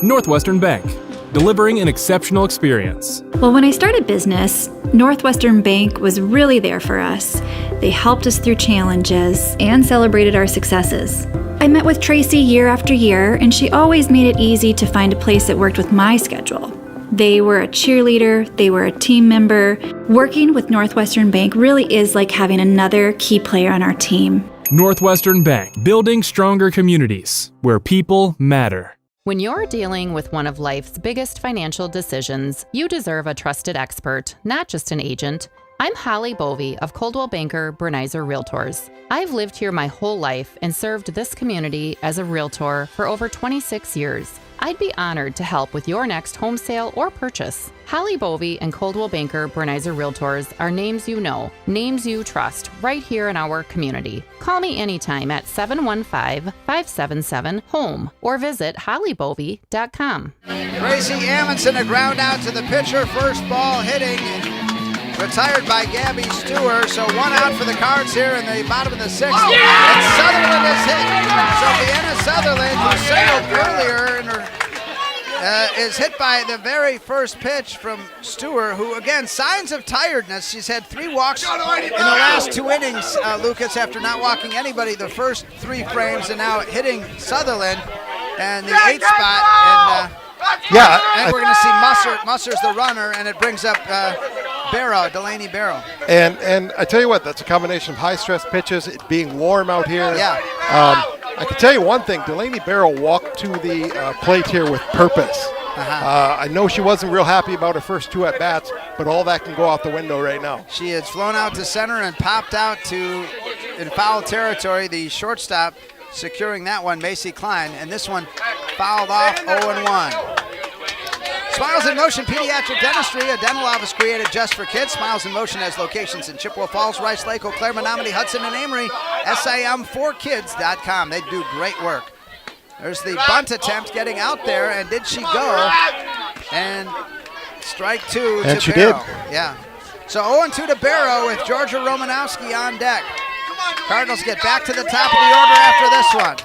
Northwestern Bank, delivering an exceptional experience. Well, when I started business, Northwestern Bank was really there for us. They helped us through challenges and celebrated our successes. I met with Tracy year after year, and she always made it easy to find a place that worked with my schedule. They were a cheerleader, they were a team member. Working with Northwestern Bank really is like having another key player on our team. Northwestern Bank, building stronger communities where people matter. When you're dealing with one of life's biggest financial decisions, you deserve a trusted expert, not just an agent. I'm Holly Bovey of Coldwell Banker Bernizer Realtors. I've lived here my whole life and served this community as a realtor for over 26 years. I'd be honored to help with your next home sale or purchase. Holly Bovey and Coldwell Banker Bernizer Realtors are names you know, names you trust right here in our community. Call me anytime at 715-577-HOME or visit hollybovey.com. Gracie Amundsen, a ground out to the pitcher, first ball hitting, retired by Gabby Stewart. So 1 out for the Cards here in the bottom of the 6th. And Sutherland is hit. So Vienna Sutherland, who sailed earlier in her is hit by the very first pitch from Stewart, who, again, signs of tiredness. She's had 3 walks in the last 2 innings, Lucas, after not walking anybody the first 3 frames, and now hitting Sutherland and the 8th spot. And we're going to see Musser's the runner, and it brings up Delaney Barrow. And I tell you what, that's a combination of high-stress pitches, it being warm out here. Yeah. I can tell you one thing, Delaney Barrow walked to the plate here with purpose. I know she wasn't real happy about her first 2 at-bats, but all that can go out the window right now. She has flown out to center and popped out in foul territory, the shortstop securing that one, Macy Klein, and this one fouled off 0-1. Smiles in Motion Pediatric Dentistry, a dental office created just for kids. Smiles in Motion has locations in Chippewa Falls, Rice Lake, Eau Claire, Menominee, Hudson, and Amory. SIM4kids.com. They do great work. There's the bunt attempt getting out there, and did she go? And strike 2 and to she Barrow. did. Yeah. So 0-2 to Barrow with Georgia Romanowski on deck. Cardinals get back to the top of the order after this one.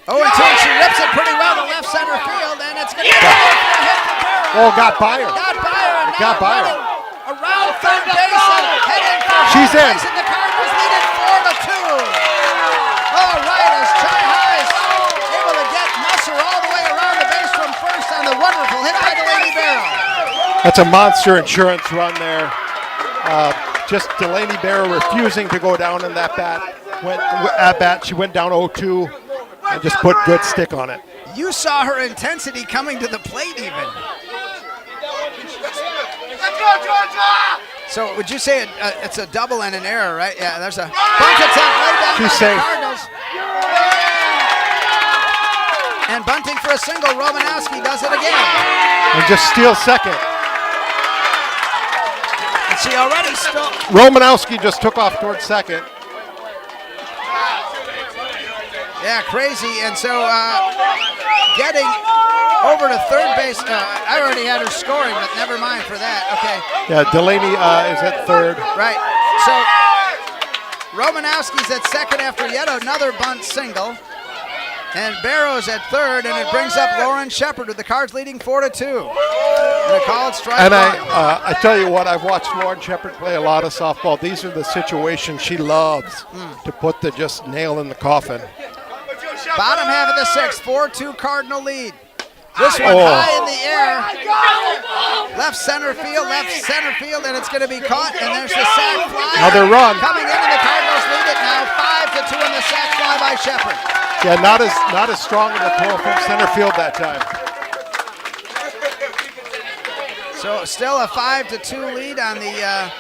0-2, and she rips it pretty well to left center field, and it's going to be a hit for Barrow. Oh, got by her. Got by her. Around third base and heading for She's in. And the Cardinals lead it 4-2. All right, as Chai High is able to get Musser all the way around the base from first on the wonderful hit by Delaney Barrow. That's a monster insurance run there. Just Delaney Barrow refusing to go down in that bat. She went down 0-2 and just put good stick on it. You saw her intensity coming to the plate even. So would you say it's a double and an error, right? Yeah, there's a bunt attempt way down by the Cardinals. And bunting for a single, Romanowski does it again. And just steals second. And she already stole. Romanowski just took off towards second. Yeah, crazy. And so getting over to third base. I already had her scoring, but never mind for that. Okay. Yeah, Delaney is at third. Right. So Romanowski's at second after yet another bunt single. And Barrow's at third, and it brings up Lauren Shepard with the Cards leading 4-2. And a called strike. And I tell you what, I've watched Lauren Shepard play a lot of softball. These are the situations she loves to put the just nail in the coffin. Bottom half of the 6th, 4-2 Cardinal lead. This one high in the air. Left center field, and it's going to be caught. And there's the sac fly. Another run. Coming in, and the Cardinals lead it now 5-2 in the sac fly by Shepard. Yeah, not as strong in the throw from center field that time. So still a 5-2 lead on the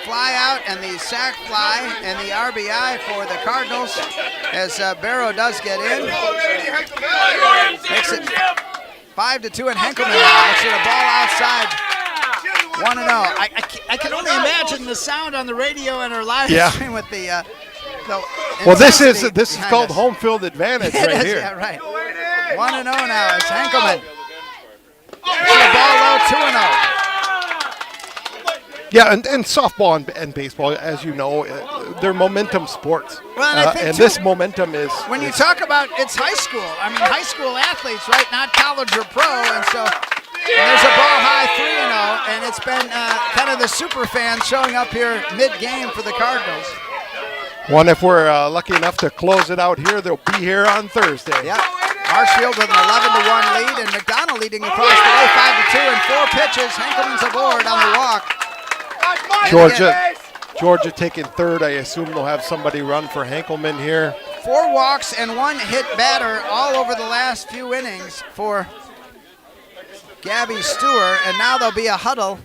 fly out and the sac fly and the RBI for the Cardinals as Barrow does get in. Makes it 5-2, and Henkelman looks at a ball outside. 1-0. I can only imagine the sound on the radio and our live stream with the well, this is called home field advantage right here. Yeah, right. 1-0 now as Henkelman. The ball low, 2-0. Yeah, and softball and baseball, as you know, they're momentum sports. Well, and this momentum is... When you talk about, it's high school. I mean, high school athletes, right? Not college or pro. And so there's a ball high 3-0, and it's been kind of the super fans showing up here mid-game for the Cardinals. One, if we're lucky enough to close it out here, they'll be here on Thursday. Yeah. Marshfield with an 11-1 lead, and McDonald leading across the way 5-2 and 4 pitches. Henkelman's aboard on the walk. Georgia taking third. I assume they'll have somebody run for Henkelman here. 4 walks and 1 hit batter all over the last few innings for Gabby Stewart, and now there'll be a huddle.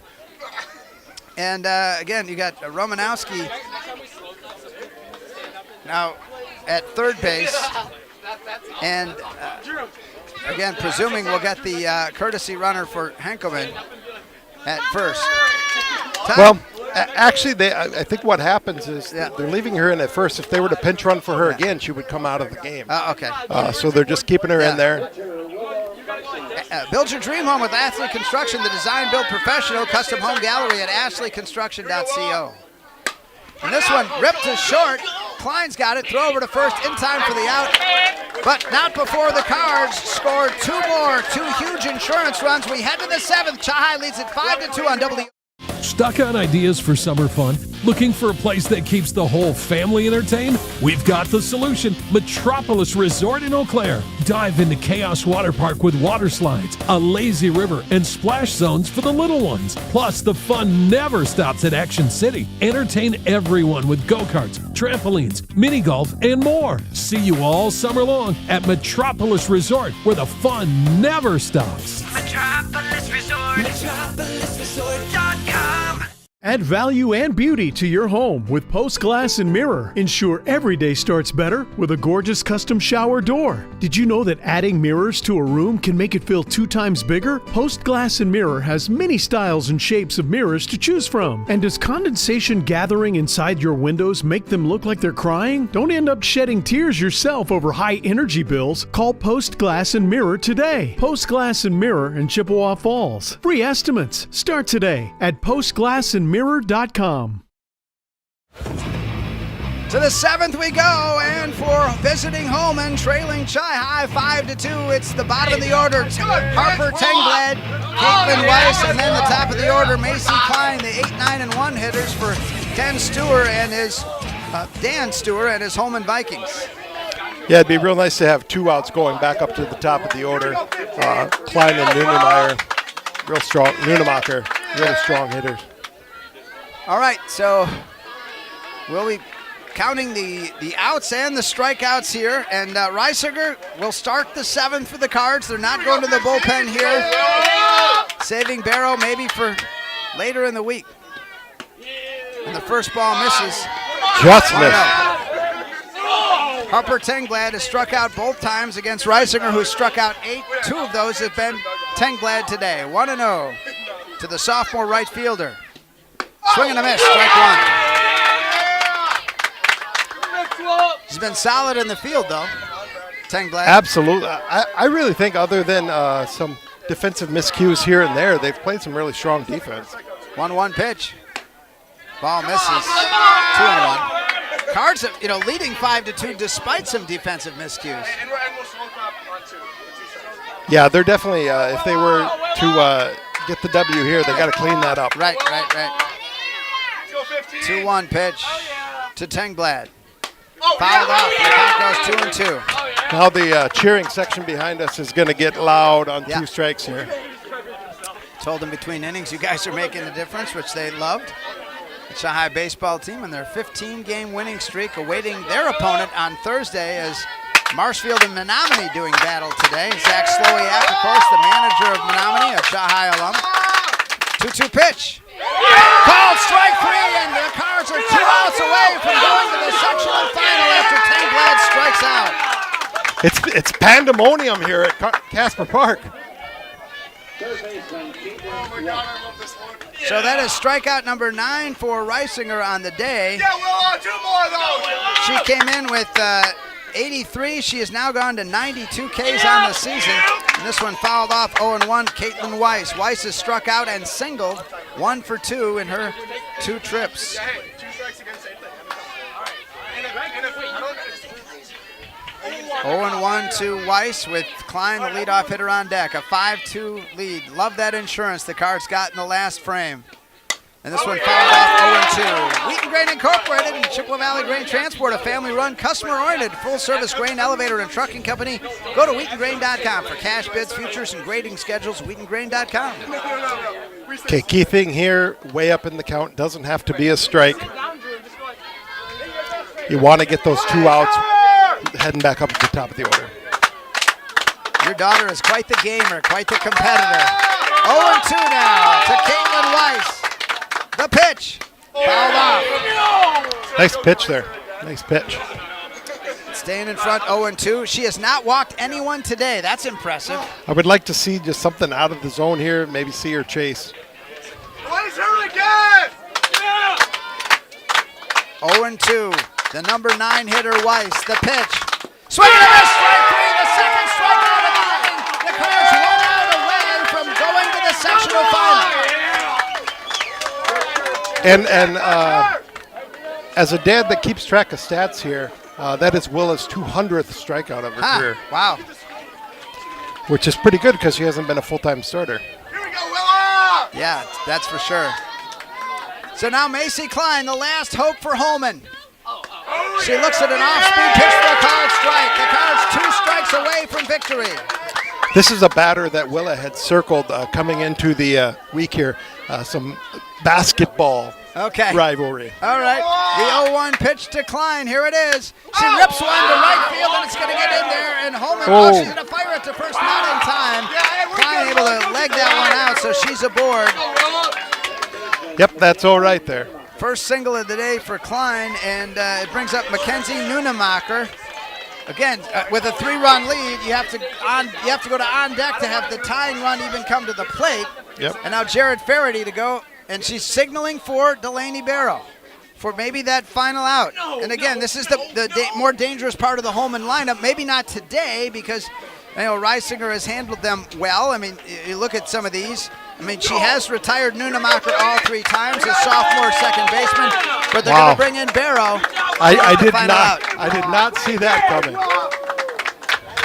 And again, you got Romanowski now at third base, and again, presuming we'll get the courtesy runner for Henkelman at first. Well, actually, I think what happens is they're leaving her in at first. If they were to pinch run for her again, she would come out of the game. Okay. So they're just keeping her in there. Build your dream home with Ashley Construction, the design build professional custom home gallery at ashleyconstruction.co. And this one ripped to short. Klein's got it. Throw over to first in time for the out. But not before the Cards scored two huge insurance runs. We head to the 7th. Chahai leads it 5-2 on WIAA. Stuck on ideas for summer fun? Looking for a place that keeps the whole family entertained? We've got the solution. Metropolis Resort in Eau Claire. Dive into Chaos Water Park with water slides, a lazy river, and splash zones for the little ones. Plus, the fun never stops at Action City. Entertain everyone with go-karts, trampolines, mini golf, and more. See you all summer long at Metropolis Resort, where the fun never stops. Metropolis Resort. MetropolisResort.com. Add value and beauty to your home with Post Glass and Mirror. Ensure every day starts better with a gorgeous custom shower door. Did you know that adding mirrors to a room can make it feel 2 times bigger? Post Glass and Mirror has many styles and shapes of mirrors to choose from. And does condensation gathering inside your windows make them look like they're crying? Don't end up shedding tears yourself over high energy bills. Call Post Glass and Mirror today. Post Glass and Mirror in Chippewa Falls. Free estimates. Start today at postglassandmirror.com. To the 7th we go, and for visiting Holmen, trailing Chai-High 5-2, it's the bottom of the order. Harper Tengblad, Caitlin Weiss, and then the top of the order, Macy Klein, the 8, 9, and 1 hitters for Dan Stewart and his Holmen Vikings. Yeah, it'd be real nice to have 2 outs going back up to the top of the order. Klein and Nunemeyer, real strong. Nunemacher, really strong hitters. All right, so we'll be counting the outs and the strikeouts here, and Reisiger will start the 7th for the Cards. They're not going to the bullpen here, saving Barrow maybe for later in the week. And the first ball misses. Just missed. Harper Tengblad has struck out both times against Reisiger, who struck out 8. 2 of those have been Tengblad today. 1-0 to the sophomore right fielder. Swing and a miss, strike 1. He's been solid in the field, though, Tengblad. Absolutely. I really think other than some defensive miscues here and there, they've played some really strong defense. 1-1 pitch. Ball misses. 2-1. Cards, leading 5-2 despite some defensive miscues. Yeah, they're definitely, if they were to get the W here, they got to clean that up. Right. 2-1 pitch to Tengblad. Fouled off. The count goes 2-2. Now the cheering section behind us is going to get loud on 2 strikes here. Told them between innings you guys are making the difference, which they loved. The Shanghai baseball team and their 15-game winning streak awaiting their opponent on Thursday as Marshfield and Menominee doing battle today. Zach Slowiak, of course, the manager of Menominee, a Shanghai alum. 2-2 pitch. Called strike 3, and the Cards are 2 outs away from going to the sectional final after Tengblad strikes out. It's pandemonium here at Casper Park. So that is strikeout number 9 for Reisinger on the day. Yeah, we'll 2 more though. She came in with 83. She has now gone to 92 Ks on the season. And this one fouled off 0-1, Caitlin Weiss. Weiss has struck out and singled 1 for 2 in her 2 trips. 0-1 to Weiss with Klein, the leadoff hitter, on deck. A 5-2 lead. Love that insurance the Cards got in the last frame. And this one fouled off 0-2. Wheaton Grain Incorporated and Chippewa Valley Grain Transport, a family-run, customer-oriented, full-service grain elevator and trucking company. Go to wheatongrain.com for cash bids, futures, and grading schedules. Wheatongrain.com. Okay, key thing here, way up in the count, doesn't have to be a strike. You want to get those 2 outs heading back up at the top of the order. Your daughter is quite the gamer, quite the competitor. 0-2 now to Caitlin Weiss. The pitch, fouled off. Nice pitch there. Nice pitch. Staying in front, 0-2. She has not walked anyone today. That's impressive. I would like to see just something out of the zone here, maybe see her chase. Weiss her again! 0-2. The number 9 hitter, Weiss. The pitch. Swing and a miss, strike 3. The second strikeout of the inning. The Cards 1 out away from going to the sectional final. And as a dad that keeps track of stats here, That is Willa's 200th strikeout of her career. Wow. Which is pretty good because she hasn't been a full-time starter. Yeah, that's for sure. So now Macy Klein, the last hope for Holmen. She looks at an off-speed pitch for a called strike. The Cards 2 strikes away from victory. This is a batter that Willa had circled coming into the week here. Some basketball rivalry. All right, the 0-1 pitch to Klein. Here it is. She rips one to right field, and it's going to get in there. And Holmen, she's going to fire it to first, not in time. Klein able to leg that one out, so she's aboard. Yep, that's all right there. First single of the day for Klein, and it brings up Mackenzie Nunemacher. Again, with a 3-run lead, you have to go to on deck to have the tying run even come to the plate. Yep. And now Jared Faraday to go, and she's signaling for Delaney Barrow for maybe that final out. And again, this is the more dangerous part of the Holmen lineup. Maybe not today because Reisinger has handled them well. I mean, you look at some of these. I mean, she has retired Nunemacher all 3 times as sophomore second baseman, but they're going to bring in Barrow. I did not see that coming.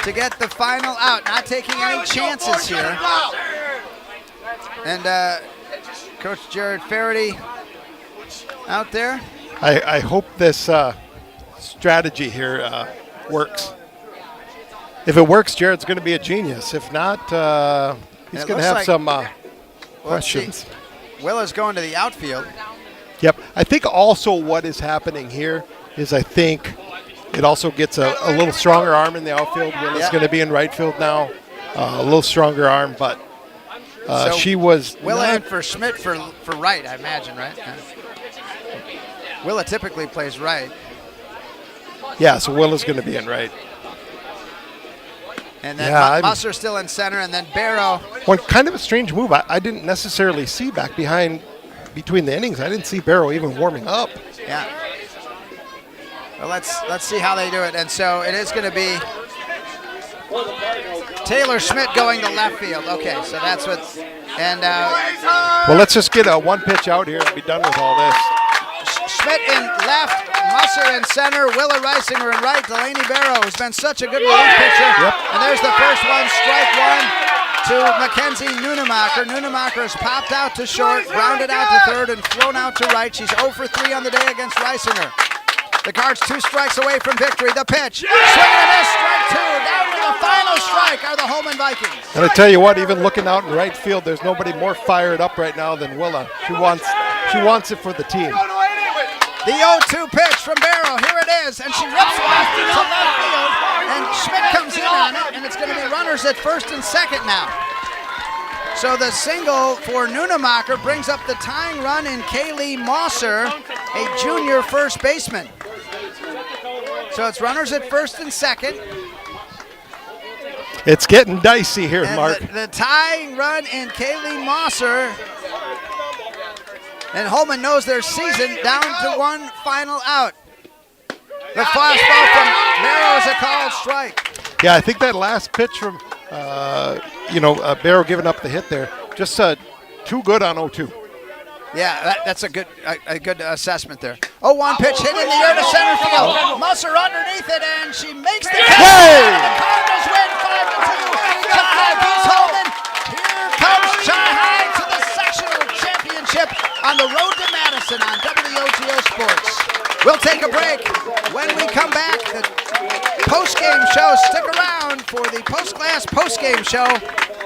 To get the final out, not taking any chances here. And Coach Jared Faraday out there. I hope this strategy here works. If it works, Jared's going to be a genius. If not, he's going to have some questions. Willa's going to the outfield. Yep. I think also what is happening here is I think it also gets a little stronger arm in the outfield. Willa's going to be in right field now. A little stronger arm, but she was Willa in for Schmidt for right, I imagine, right? Willa typically plays right. Yeah, so Willa's going to be in right. And then Musser still in center, and then Barrow. One kind of a strange move. I didn't necessarily see back between the innings. I didn't see Barrow even warming up. Yeah. Well, let's see how they do it. And so it is going to be Taylor Schmidt going to left field. Okay, so that's what's well, let's just get a 1 pitch out here and be done with all this. Schmidt in left, Musser in center, Willa Reisinger in right, Delaney Barrow, who's been such a good relief pitcher. Yep. And there's the first one, strike one to Mackenzie Nunemacher. Nunemacher has popped out to short, grounded out to third, and flown out to right. She's 0 for 3 on the day against Reisinger. The Cards 2 strikes away from victory. The pitch, swing and a miss, strike 2. Down to the final strike are the Holmen Vikings. And I tell you what, even looking out in right field, there's nobody more fired up right now than Willa. She wants it for the team. The 0-2 pitch from Barrow, here it is, and she rips one to left field, and Schmidt comes in on it, and it's going to be runners at first and second now. So the single for Nunemacher brings up the tying run in Kaylee Mosser, a junior first baseman. So it's runners at first and second. It's getting dicey here, and Mark. The tying run in Kaylee Mosser. And Holmen knows their season down to 1 final out. The fastball from Barrow is a called strike. Yeah, I think that last pitch from, Barrow giving up the hit there, just too good on 0-2. Yeah, that's a good assessment there. 0-1 pitch hit in the air to center field. Musser underneath it, and she makes the catch. Hey! The Cardinals win 5-2. Chai beats Holmen. Here comes Chai to the sectional championship on the road to Madison on WOGO Sports. We'll take a break. When we come back, the post-game show. Stick around for the post-class post-game show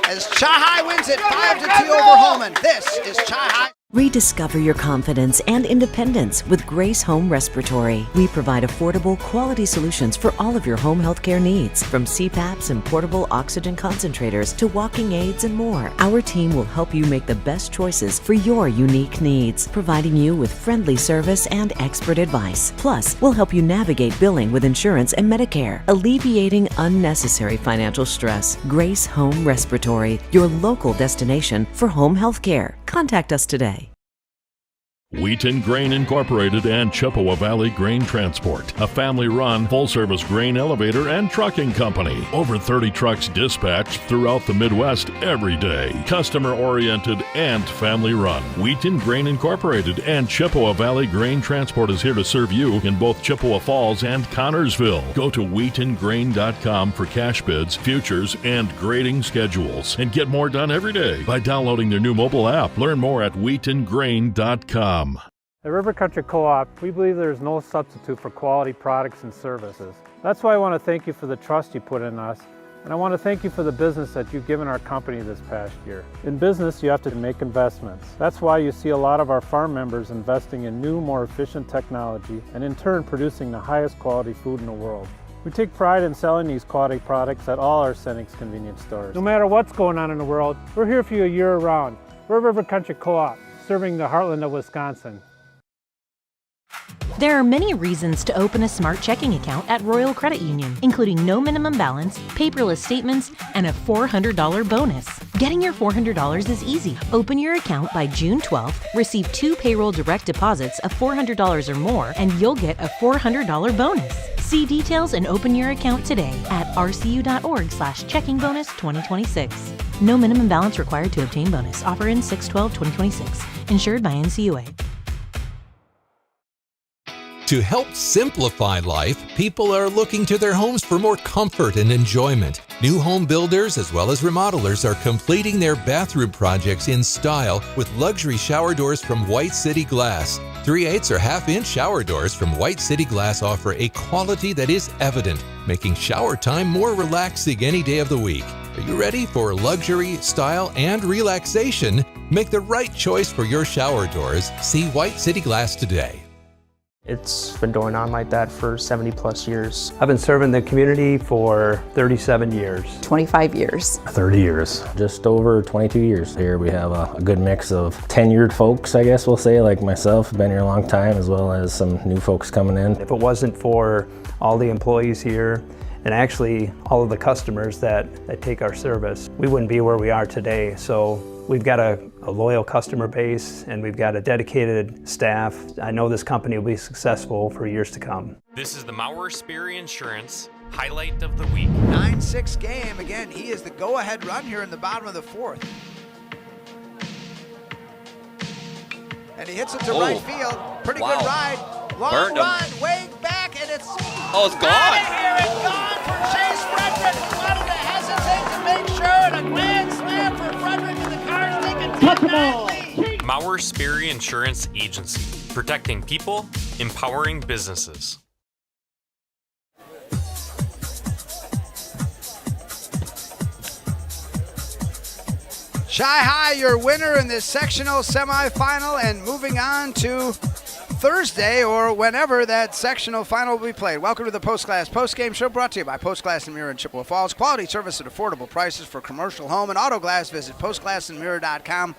as Chai wins it 5-2 over Holmen. This is Chai. Rediscover your confidence and independence with Grace Home Respiratory. We provide affordable, quality solutions for all of your home healthcare needs, from CPAPs and portable oxygen concentrators to walking aids and more. Our team will help you make the best choices for your unique needs, providing you with friendly service and expert advice. Plus, we'll help you navigate billing with insurance and Medicare, alleviating unnecessary financial stress. Grace Home Respiratory, your local destination for home healthcare. Contact us today. Wheaton Grain Incorporated and Chippewa Valley Grain Transport, a family-run, full-service grain elevator and trucking company. Over 30 trucks dispatched throughout the Midwest every day. Customer-oriented and family-run. Wheaton Grain Incorporated and Chippewa Valley Grain Transport is here to serve you in both Chippewa Falls and Connorsville. Go to wheatongrain.com for cash bids, futures, and grading schedules. And get more done every day by downloading their new mobile app. Learn more at wheatongrain.com. At River Country Co-op, we believe there is no substitute for quality products and services. That's why I want to thank you for the trust you put in us, and I want to thank you for the business that you've given our company this past year. In business, you have to make investments. That's why you see a lot of our farm members investing in new, more efficient technology, and in turn producing the highest quality food in the world. We take pride in selling these quality products at all our Senex convenience stores. No matter what's going on in the world, we're here for you year-round. We're River Country Co-op, serving the heartland of Wisconsin. There are many reasons to open a smart checking account at Royal Credit Union, including no minimum balance, paperless statements, and a $400 bonus. Getting your $400 is easy. Open your account by June 12th, receive 2 payroll direct deposits of $400 or more, and you'll get a $400 bonus. See details and open your account today at rcu.org/checkingbonus2026. No minimum balance required to obtain bonus. Offer ends 6/12/2026. Insured by NCUA. To help simplify life, people are looking to their homes for more comfort and enjoyment. New home builders as well as remodelers are completing their bathroom projects in style with luxury shower doors from White City Glass. 3/8 or half-inch shower doors from White City Glass offer a quality that is evident, making shower time more relaxing any day of the week. Are you ready for luxury, style, and relaxation? Make the right choice for your shower doors. See White City Glass today. It's been going on like that for 70 plus years. I've been serving the community for 37 years. 25 years. 30 years. Just over 22 years. Here we have a good mix of tenured folks, I guess we'll say, like myself, been here a long time, as well as some new folks coming in. If it wasn't for all the employees here, and actually all of the customers that take our service, we wouldn't be where we are today. So we've got a loyal customer base and we've got a dedicated staff. I know this company will be successful for years to come. This is the Maurer Sperry Insurance highlight of the week. 9-6 game. Again, he is the go-ahead run here in the bottom of the 4th. And he hits it to right field. Pretty good ride. Long run, way back, and it's gone. Out of here and gone for Chase Frederick. Wanted to hesitate to make sure, and a grand slam for Frederick, and the Cards take a 10-9 lead. Maurer Sperry Insurance Agency, protecting people, empowering businesses. Chi-Hi, your winner in this sectional semifinal, and moving on to Thursday or whenever that sectional final will be played. Welcome to the Postclass Postgame Show, brought to you by Postglass and Mirror in Chippewa Falls. Quality service at affordable prices for commercial, home, and auto glass. Visit postglassandmirror.com.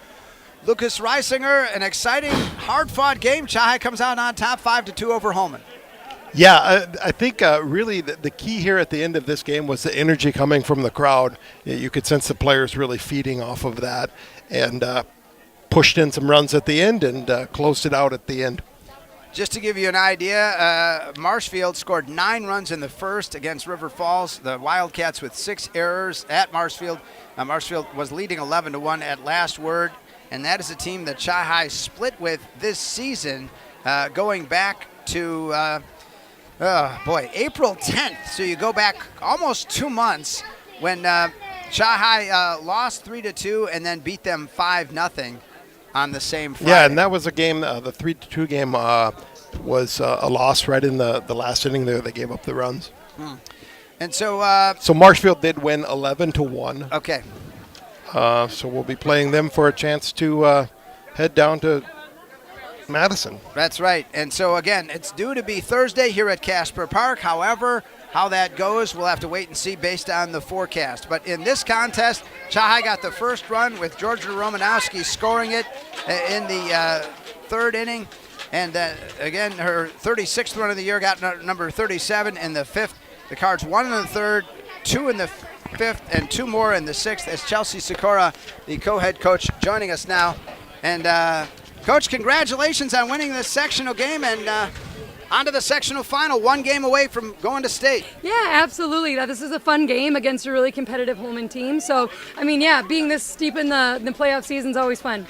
Lucas Reisinger, an exciting, hard-fought game. Chi-Hi comes out on top 5-2 over Holmen. Yeah, I think really the key here at the end of this game was the energy coming from the crowd. You could sense the players really feeding off of that and pushed in some runs at the end and closed it out at the end. Just to give you an idea, Marshfield scored 9 runs in the first against River Falls. The Wildcats with 6 errors at Marshfield. Marshfield was leading 11-1 at last word, and that is a team that Chi-Hi split with this season, going back to, April 10th. So you go back almost 2 months when Chi-Hi lost 3-2 and then beat them 5-0. On the same Friday. Yeah, and that was a game, the 3-2 game was a loss right in the last inning there. They gave up the runs. And so Marshfield did win 11-1. Okay. So we'll be playing them for a chance to head down to Madison. That's right. And so, again, it's due to be Thursday here at Casper Park. However, how that goes, we'll have to wait and see based on the forecast. But in this contest, Chi-Hi got the first run with Georgia Romanowski scoring it in the 3rd inning. And again, her 36th run of the year got number 37 in the 5th. The Cards 1 in the 3rd, 2 in the 5th, and 2 more in the 6th as Chelsea Sikora, the co-head coach, joining us now. And Coach, congratulations on winning this sectional game and on to the sectional final, 1 game away from going to state. Yeah, absolutely. This is a fun game against a really competitive Holmen team. So, I mean, yeah, being this deep in the playoff season is always fun.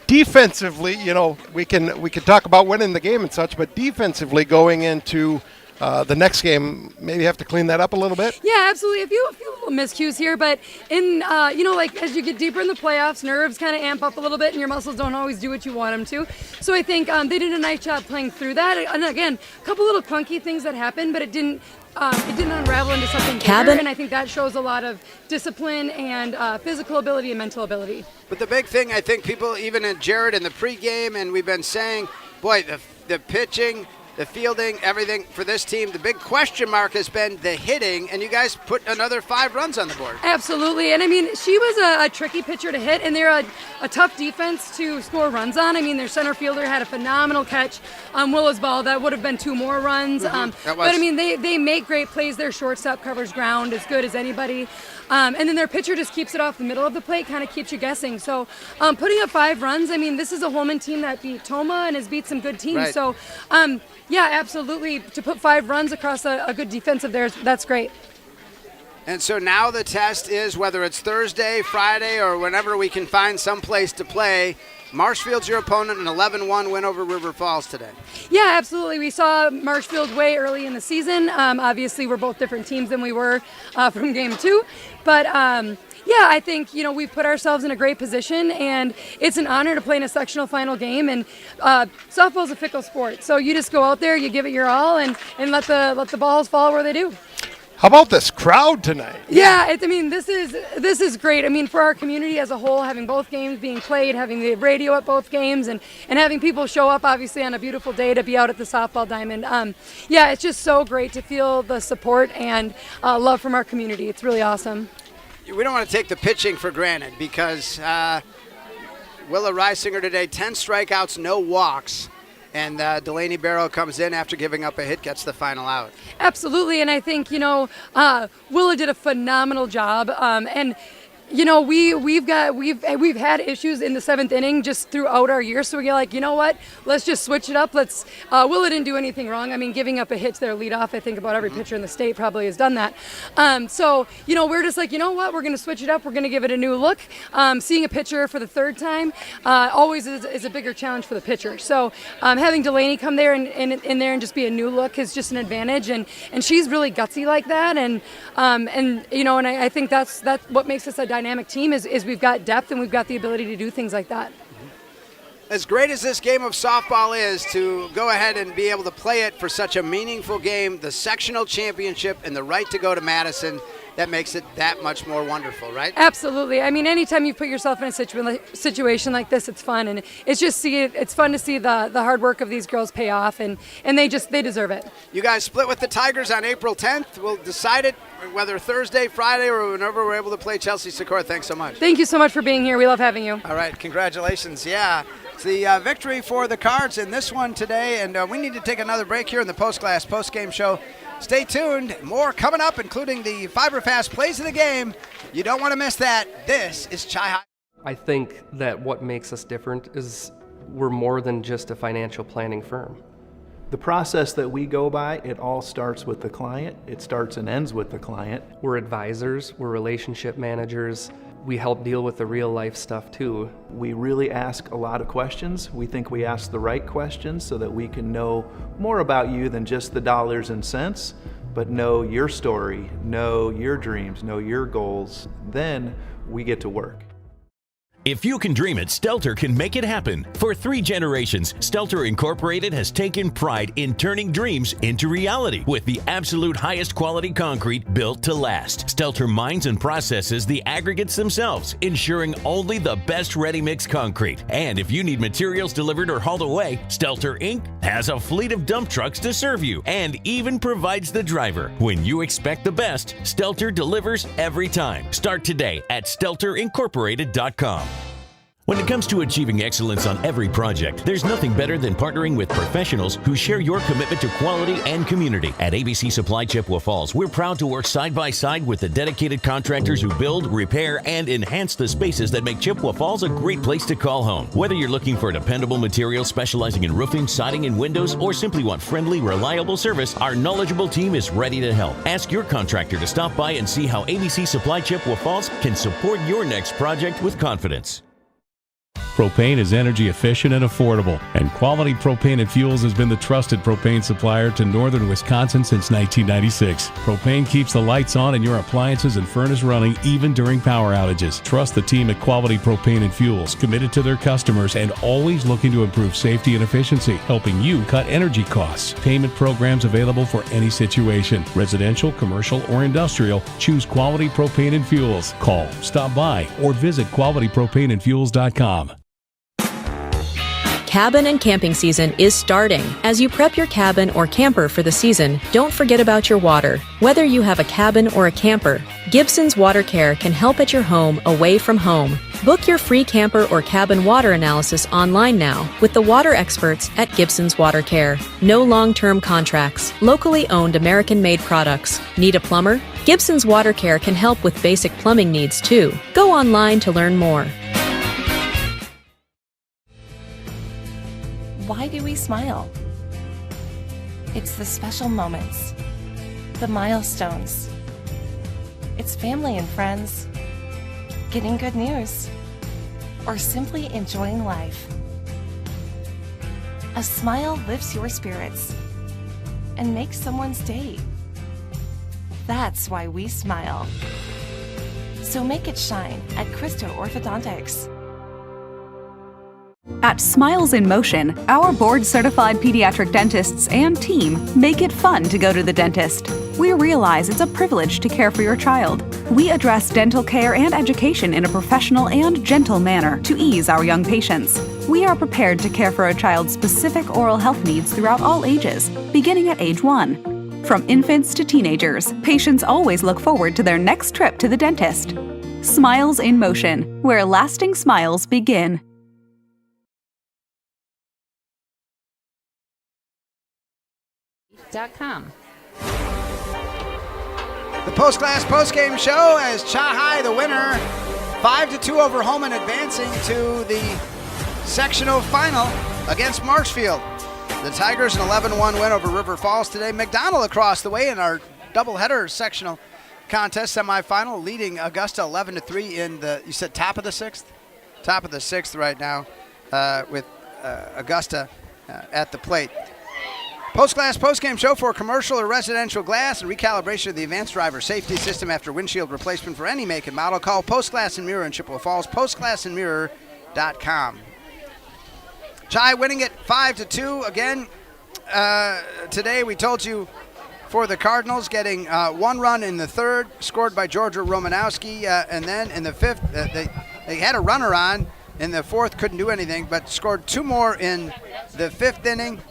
Defensively, we can talk about winning the game and such, but defensively going into the next game, maybe have to clean that up a little bit. Yeah, absolutely. A few little miscues here, but in like as you get deeper in the playoffs, nerves kind of amp up a little bit, and your muscles don't always do what you want them to. So I think they did a nice job playing through that. And again, a couple little clunky things that happened, but it didn't unravel into something bigger, and I think that shows a lot of discipline and physical ability and mental ability. But the big thing, I think people, even at Jared in the pregame, and we've been saying, boy, the pitching, the fielding, everything for this team. The big question mark has been the hitting, and you guys put another 5 runs on the board. Absolutely, and I mean, she was a tricky pitcher to hit, and they're a tough defense to score runs on. I mean, their center fielder had a phenomenal catch on Willow's ball. That would have been 2 more runs. But I mean, they make great plays. Their shortstop covers ground as good as anybody. And then their pitcher just keeps it off the middle of the plate, kind of keeps you guessing. So putting up 5 runs, I mean, this is a Holmen team that beat Toma and has beat some good teams. Right. So, yeah, absolutely. To put 5 runs across a good defense of theirs, that's great. And so now the test is, whether it's Thursday, Friday, or whenever we can find some place to play, Marshfield's your opponent, an 11-1 win over River Falls today. Yeah, absolutely. We saw Marshfield way early in the season. Obviously, we're both different teams than we were from game 2. But, yeah, I think, we've put ourselves in a great position, and it's an honor to play in a sectional final game. And softball's a fickle sport, so you just go out there, you give it your all, and let the balls fall where they do. How about this crowd tonight? Yeah, this is great. I mean, for our community as a whole, having both games being played, having the radio at both games, and having people show up, obviously, on a beautiful day to be out at the softball diamond. Yeah, it's just so great to feel the support and love from our community. It's really awesome. We don't want to take the pitching for granted, because Willa Reisinger today, 10 strikeouts, no walks. And Delaney Barrow comes in after giving up a hit, gets the final out. Absolutely, and I think, Willa did a phenomenal job. And we've had issues in the 7th inning just throughout our year, so we're like, you know what? Let's just switch it up. Willa didn't do anything wrong. I mean, giving up a hit to their leadoff, I think about every pitcher in the state probably has done that. So we're just like, you know what? We're going to switch it up. We're going to give it a new look. Seeing a pitcher for the 3rd time always is a bigger challenge for the pitcher. So having Delaney come there and in there and just be a new look is just an advantage, and she's really gutsy like that, and I think that's what makes us a dynamic team is we've got depth and we've got the ability to do things like that. As great as this game of softball is, to go ahead and be able to play it for such a meaningful game, the sectional championship and the right to go to Madison, that makes it that much more wonderful, right? Absolutely. I mean, anytime you put yourself in a situation like this, it's fun, and it's fun to see the hard work of these girls pay off, and they deserve it. You guys split with the Tigers on April 10th. We'll decide it whether Thursday, Friday, or whenever we're able to play Chelsea Sikora. Thanks so much. Thank you so much for being here. We love having you. All right, congratulations. Yeah, it's the victory for the Cards in this one today, and we need to take another break here in the post-game show. Stay tuned. More coming up, including the Fiberfast plays of the game. You don't want to miss that. This is Chi High. I think that what makes us different is we're more than just a financial planning firm. The process that we go by, it all starts with the client. It starts and ends with the client. We're advisors, we're relationship managers. We help deal with the real life stuff too. We really ask a lot of questions. We think we ask the right questions so that we can know more about you than just the dollars and cents, but know your story, know your dreams, know your goals. Then we get to work. If you can dream it, Stelter can make it happen. For 3 generations, Stelter Incorporated has taken pride in turning dreams into reality with the absolute highest quality concrete built to last. Stelter mines and processes the aggregates themselves, ensuring only the best ready-mix concrete. And if you need materials delivered or hauled away, Stelter Inc. has a fleet of dump trucks to serve you and even provides the driver. When you expect the best, Stelter delivers every time. Start today at StelterIncorporated.com. When it comes to achieving excellence on every project, there's nothing better than partnering with professionals who share your commitment to quality and community. At ABC Supply Chippewa Falls, we're proud to work side by side with the dedicated contractors who build, repair, and enhance the spaces that make Chippewa Falls a great place to call home. Whether you're looking for dependable material specializing in roofing, siding, and windows, or simply want friendly, reliable service, our knowledgeable team is ready to help. Ask your contractor to stop by and see how ABC Supply Chippewa Falls can support your next project with confidence. Propane is energy efficient and affordable, and Quality Propane and Fuels has been the trusted propane supplier to northern Wisconsin since 1996. Propane keeps the lights on and your appliances and furnace running even during power outages. Trust the team at Quality Propane and Fuels, committed to their customers and always looking to improve safety and efficiency, helping you cut energy costs. Payment programs available for any situation. Residential, commercial, or industrial, choose Quality Propane and Fuels. Call, stop by, or visit qualitypropaneandfuels.com. Cabin and camping season is starting. As you prep your cabin or camper for the season, don't forget about your water. Whether you have a cabin or a camper, Gibson's Water Care can help at your home away from home. Book your free camper or cabin water analysis online now with the water experts at Gibson's Water Care. No long-term contracts, locally owned American-made products. Need a plumber? Gibson's Water Care can help with basic plumbing needs too. Go online to learn more. Why do we smile? It's the special moments, the milestones. It's family and friends, getting good news, or simply enjoying life. A smile lifts your spirits and makes someone's day. That's why we smile. So make it shine at Christo Orthodontics. At Smiles in Motion, our board-certified pediatric dentists and team make it fun to go to the dentist. We realize it's a privilege to care for your child. We address dental care and education in a professional and gentle manner to ease our young patients. We are prepared to care for a child's specific oral health needs throughout all ages, beginning at age 1. From infants to teenagers, patients always look forward to their next trip to the dentist. Smiles in Motion, where lasting smiles begin. .com. The post-class post-game show as Chahai, the winner, 5-2 over Holmen, advancing to the sectional final against Marshfield. The Tigers an 11-1 win over River Falls today. McDonald across the way in our doubleheader sectional contest semifinal, leading Augusta 11-3 in the, you said top of the sixth? Top of the sixth right now with Augusta at the plate. Post-class, post-game show for commercial or residential glass and recalibration of the advanced driver safety system after windshield replacement for any make and model. Call Post Glass and Mirror in Chippewa Falls, postglassandmirror.com. Chai winning it 5-2 again. Today we told you for the Cardinals, getting one run in the third, scored by Georgia Romanowski, and then in the fifth, they had a runner on. In the fourth, couldn't do anything, but scored two more in the fifth inning.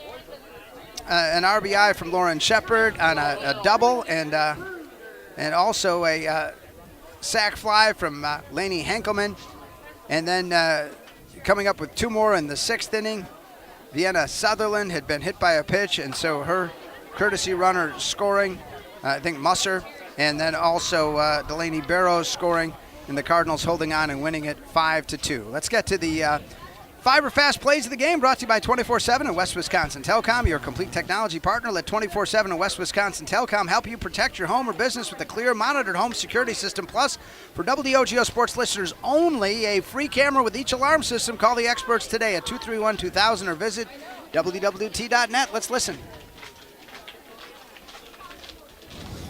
An RBI from Lauren Shepard on a double, and also a sac fly from Lainey Henkelman. And then coming up with two more in the sixth inning, Vienna Sutherland had been hit by a pitch, and so her courtesy runner scoring, I think Musser, and then also Delaney Barrows scoring, and the Cardinals holding on and winning it 5-2. Let's get to the Fiber Fast Plays of the game, brought to you by 24/7 and West Wisconsin Telecom, your complete technology partner. Let 24/7 and West Wisconsin Telecom help you protect your home or business with a clear, monitored home security system. Plus, for WOGO Sports listeners only, a free camera with each alarm system. Call the experts today at 231-2000 or visit WWT.net. Let's listen.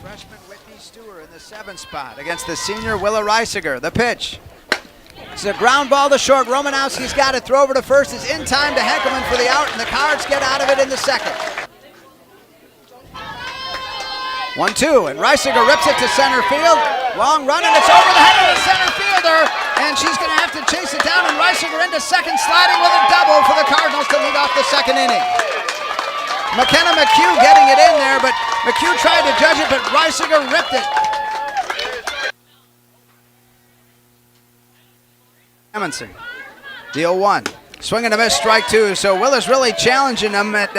Freshman Whitney Stewart in the 7th spot against the senior Willa Reisiger. The pitch. It's a ground ball to short. Romanowski's got it. Throw over to first. Is in time to Henkelman for the out, and the Cards get out of it in the second. 1-2, and Reisiger rips it to center field. Long run, and it's over the head of the center fielder, and she's going to have to chase it down, and Reisiger into second, sliding with a double for the Cardinals to lead off the second inning. McKenna McHugh getting it in there, but McHugh tried to judge it, but Reisiger ripped it. Amundsen The 0-1. Swing and a miss, strike two. So Willa's really challenging them at,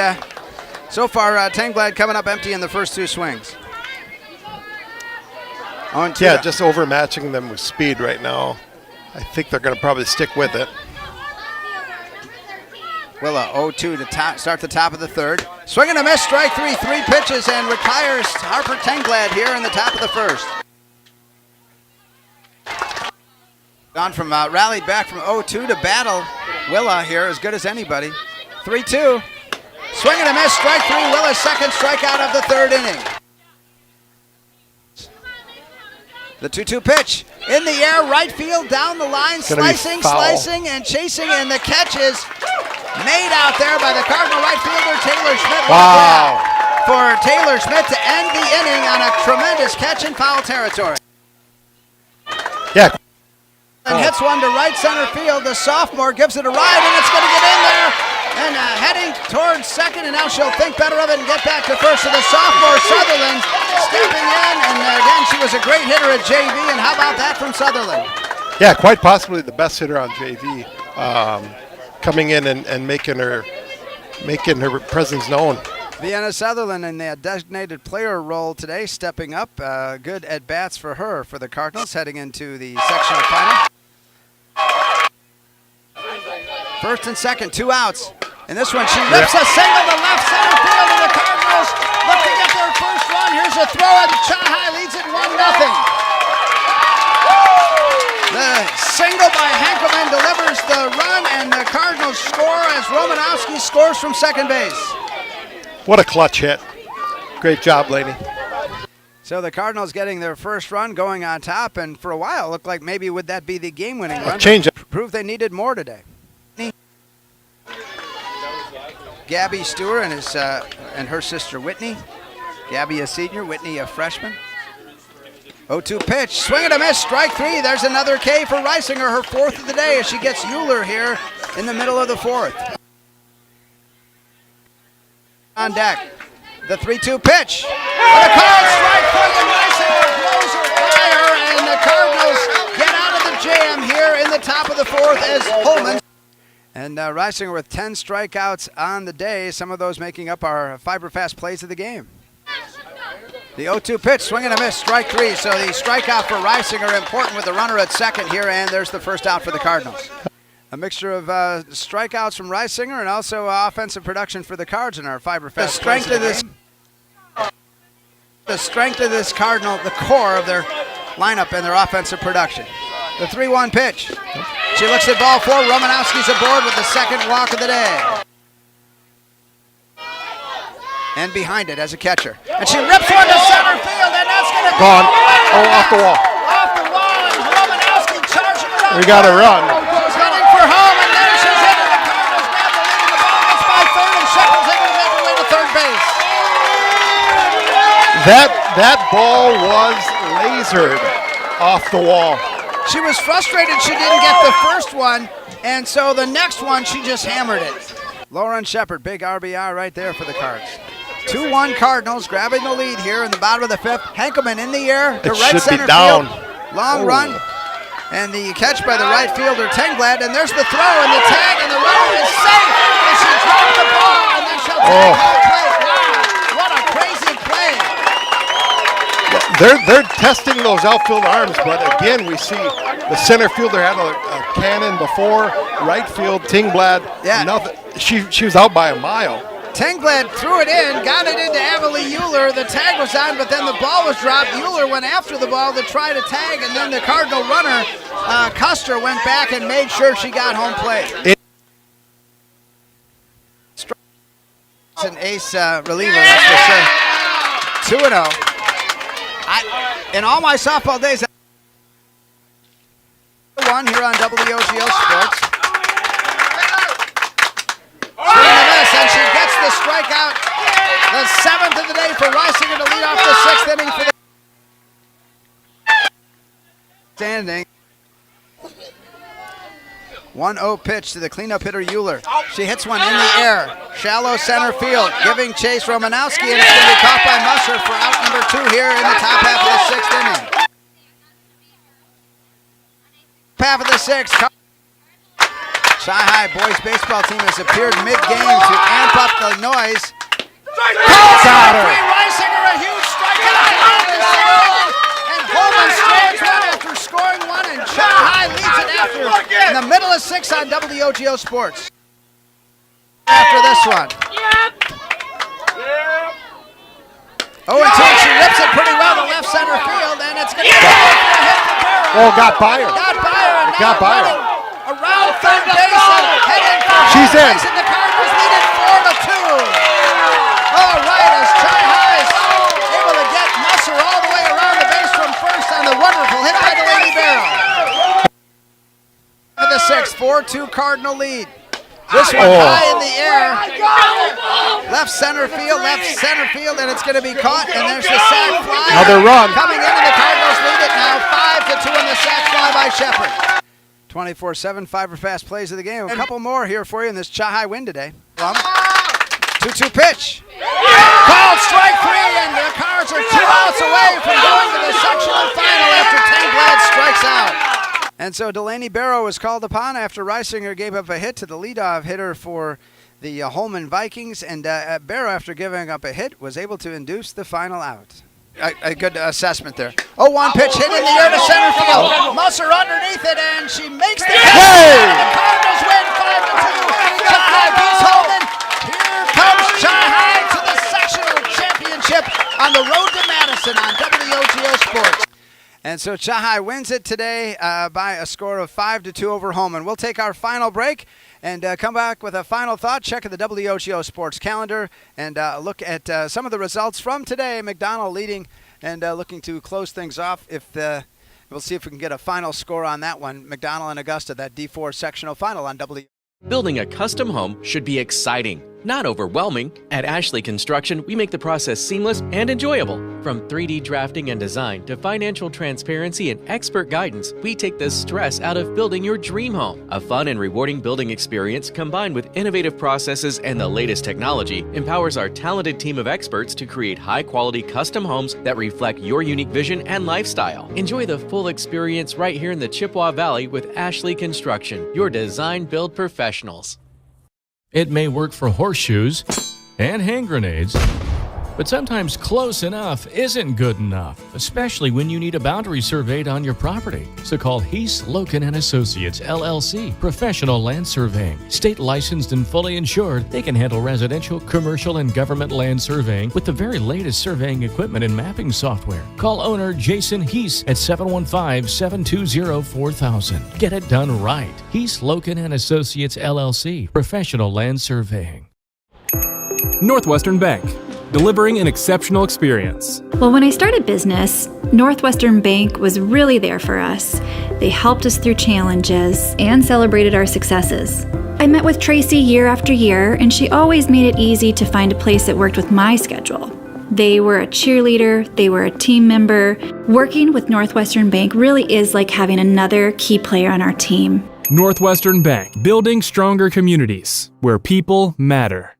so far, Tengblad coming up empty in the first two swings. Yeah, just overmatching them with speed right now. I think they're going to probably stick with it. Willa 0-2 to start the top of the third. Swing and a miss, strike three. 3 pitches and retires Harper Tengblad here in the top of the first. Gone from rallied back from 0-2 to battle Willa here as good as anybody. 3-2. Swing and a miss, strike three. Willa's second strikeout of the third inning. The 2-2 pitch in the air, right field, down the line, slicing, and chasing, and the catch is made out there by the Cardinal right fielder, Taylor Schmidt. Wow. For Taylor Schmidt to end the inning on a tremendous catch in foul territory. Yeah. And hits one to right center field. The sophomore gives it a ride, and it's going to get in there. And heading towards second, and now she'll think better of it and get back to first. So the sophomore, Sutherland, stepping in, and again, she was a great hitter at JV, and how about that from Sutherland? Yeah, quite possibly the best hitter on JV, coming in and making her presence known. Vienna Sutherland in the designated player role today, stepping up. Good at-bats for her for the Cardinals heading into the sectional final. First and second, 2 outs. And this one, she rips a single to left center field, and the Cardinals look to get their first run. Here's a throw, and Chahai leads it 1-0. The single by Henkelman delivers the run, and the Cardinals score as Romanowski scores from second base. What a clutch hit. Great job, lady. So the Cardinals getting their first run, going on top, and for a while it looked like maybe would that be the game-winning run. Change it. Proved they needed more today. Gabby Stewart and her sister Whitney. Gabby a senior, Whitney a freshman. 0-2 pitch, swing and a miss, strike three. There's another K for Reisinger, her fourth of the day as she gets Euler here in the middle of the fourth. On deck, the 3-2 pitch. And a called strike three, and Reisinger blows her fire, and the Cardinals get out of the jam here in the top of the fourth as Holmen. And Reisinger with 10 strikeouts on the day, some of those making up our fiber-fast plays of the game. The 0-2 pitch, swing and a miss, strike three. So the strikeout for Reisinger important with the runner at second here, and there's the first out for the Cardinals. A mixture of strikeouts from Reisinger and also offensive production for the Cards in our fiber-fast. The strength of this Cardinal, the core of their lineup and their offensive production. The 3-1 pitch. She looks at ball four. Romanowski's aboard with the second walk of the day. And behind it as a catcher. And she rips one to center field, and that's going to be gone. Oh, off the wall. Off the wall, and Romanowski charging around. We got to run. Goes running for home, and then she's in, and the Cardinals grab the lead, and the ball gets by third, and Shepard's able to make her way to third base. That ball was lasered off the wall. She was frustrated she didn't get the first one, and so the next one she just hammered it. Lauren Shepard, big RBI right there for the Cards. 2-1 Cardinals grabbing the lead here in the bottom of the fifth. Henkelman in the air to right center field. Long run, and the catch by the right fielder Tengblad, and there's the throw and the tag, and the runner is safe, and she dropped the ball, and then she'll tag home plate. Wow, what a crazy play. They're testing those outfield arms, but again, we see the center fielder had a cannon before, right field, Tengblad, nothing. She was out by a mile. Tengblad threw it in, got it into Avalie Euler. The tag was on, but then the ball was dropped. Euler went after the ball to try to tag, and then the Cardinal runner, Custer, went back and made sure she got home plate. It's an ace reliever, that's for sure. 2-0. In all my softball days, one here on WOGO Sports. Swing and a miss, and she gets the strikeout. The seventh of the day for Reisinger to lead off the sixth inning for the standing. 1-0 pitch to the cleanup hitter Euler. She hits one in the air. Shallow center field, giving chase Romanowski, and it's going to be caught by Musser for out number 2 here in the top half of the sixth inning. Half of the sixth. Chi-High boys baseball team has appeared mid-game to amp up the noise. Got her. Reisinger, a huge strikeout. And Holmen scores one after scoring one, and Chi-High leads it after in the middle of 6 on WOGO Sports. After this one. Oh, and she rips it pretty well to left center field, and it's going to go for a hit to Barrow. Oh, got by her. Got by her, and Got by her. around third base and heading for She's home in. base, and the Cardinals lead it 4-2. All right, as Chi-High is able to get Musser all the way around the base from first on the wonderful hit by Delaney Barrow. For the 6th, 4-2 Cardinal lead. This one high in the air. Left center field, and it's going to be caught, and there's the sac fly. Another run. Coming in, and the Cardinals lead it now 5-2 on the sac fly by Shepard. 24/7 fiber fast plays of the game. A couple more here for you in this Chi-High win today. 2-2 pitch. Called strike 3, and the Cards are 2 outs away from going to the sectional final after Tanglad strikes out. And so Delaney Barrow was called upon after Reisinger gave up a hit to the leadoff hitter for the Holmen Vikings, and Barrow, after giving up a hit, was able to induce the final out. A good assessment there. 0-1 pitch hit in the air to center field. Musser underneath it, and she makes the catch. The Cardinals win 5-2. Chi-High beats Holmen. Here comes Chi-High to the sectional championship on the road to Madison on WOGO Sports. And so Chi-High wins it today by a score of 5-2 over Holmen. We'll take our final break and come back with a final thought, check the WOGO Sports calendar, and look at some of the results from today. McDonald leading and looking to close things off. We'll see if we can get a final score on that one. McDonald and Augusta, that D4 sectional final on WOGO. Building a custom home should be exciting, not overwhelming. At Ashley Construction, we make the process seamless and enjoyable. From 3D drafting and design to financial transparency and expert guidance, we take the stress out of building your dream home. A fun and rewarding building experience combined with innovative processes and the latest technology empowers our talented team of experts to create high-quality custom homes that reflect your unique vision and lifestyle. Enjoy the full experience right here in the Chippewa Valley with Ashley Construction, your design-build professionals. It may work for horseshoes and hand grenades, but sometimes close enough isn't good enough, especially when you need a boundary surveyed on your property. So call Heath, Loken & Associates, LLC, Professional Land Surveying. State licensed and fully insured, they can handle residential, commercial, and government land surveying with the very latest surveying equipment and mapping software. Call owner Jason Heath at 715-720-4000. Get it done right. Heath, Loken & Associates, LLC, Professional Land Surveying. Northwestern Bank, delivering an exceptional experience. Well, when I started business, Northwestern Bank was really there for us. They helped us through challenges and celebrated our successes. I met with Tracy year after year, and she always made it easy to find a place that worked with my schedule. They were a cheerleader, they were a team member. Working with Northwestern Bank really is like having another key player on our team. Northwestern Bank, building stronger communities where people matter.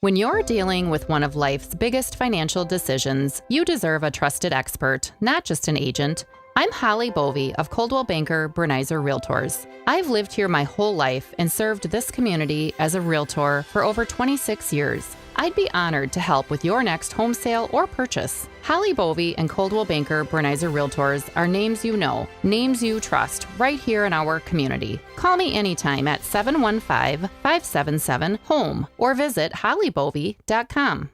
When you're dealing with one of life's biggest financial decisions, you deserve a trusted expert, not just an agent. I'm Holly Bovey of Coldwell Banker Brunizer Realtors. I've lived here my whole life and served this community as a realtor for over 26 years. I'd be honored to help with your next home sale or purchase. Holly Bovey and Coldwell Banker Brunizer Realtors are names you know, names you trust, right here in our community. Call me anytime at 715-577-HOME or visit hollybovey.com.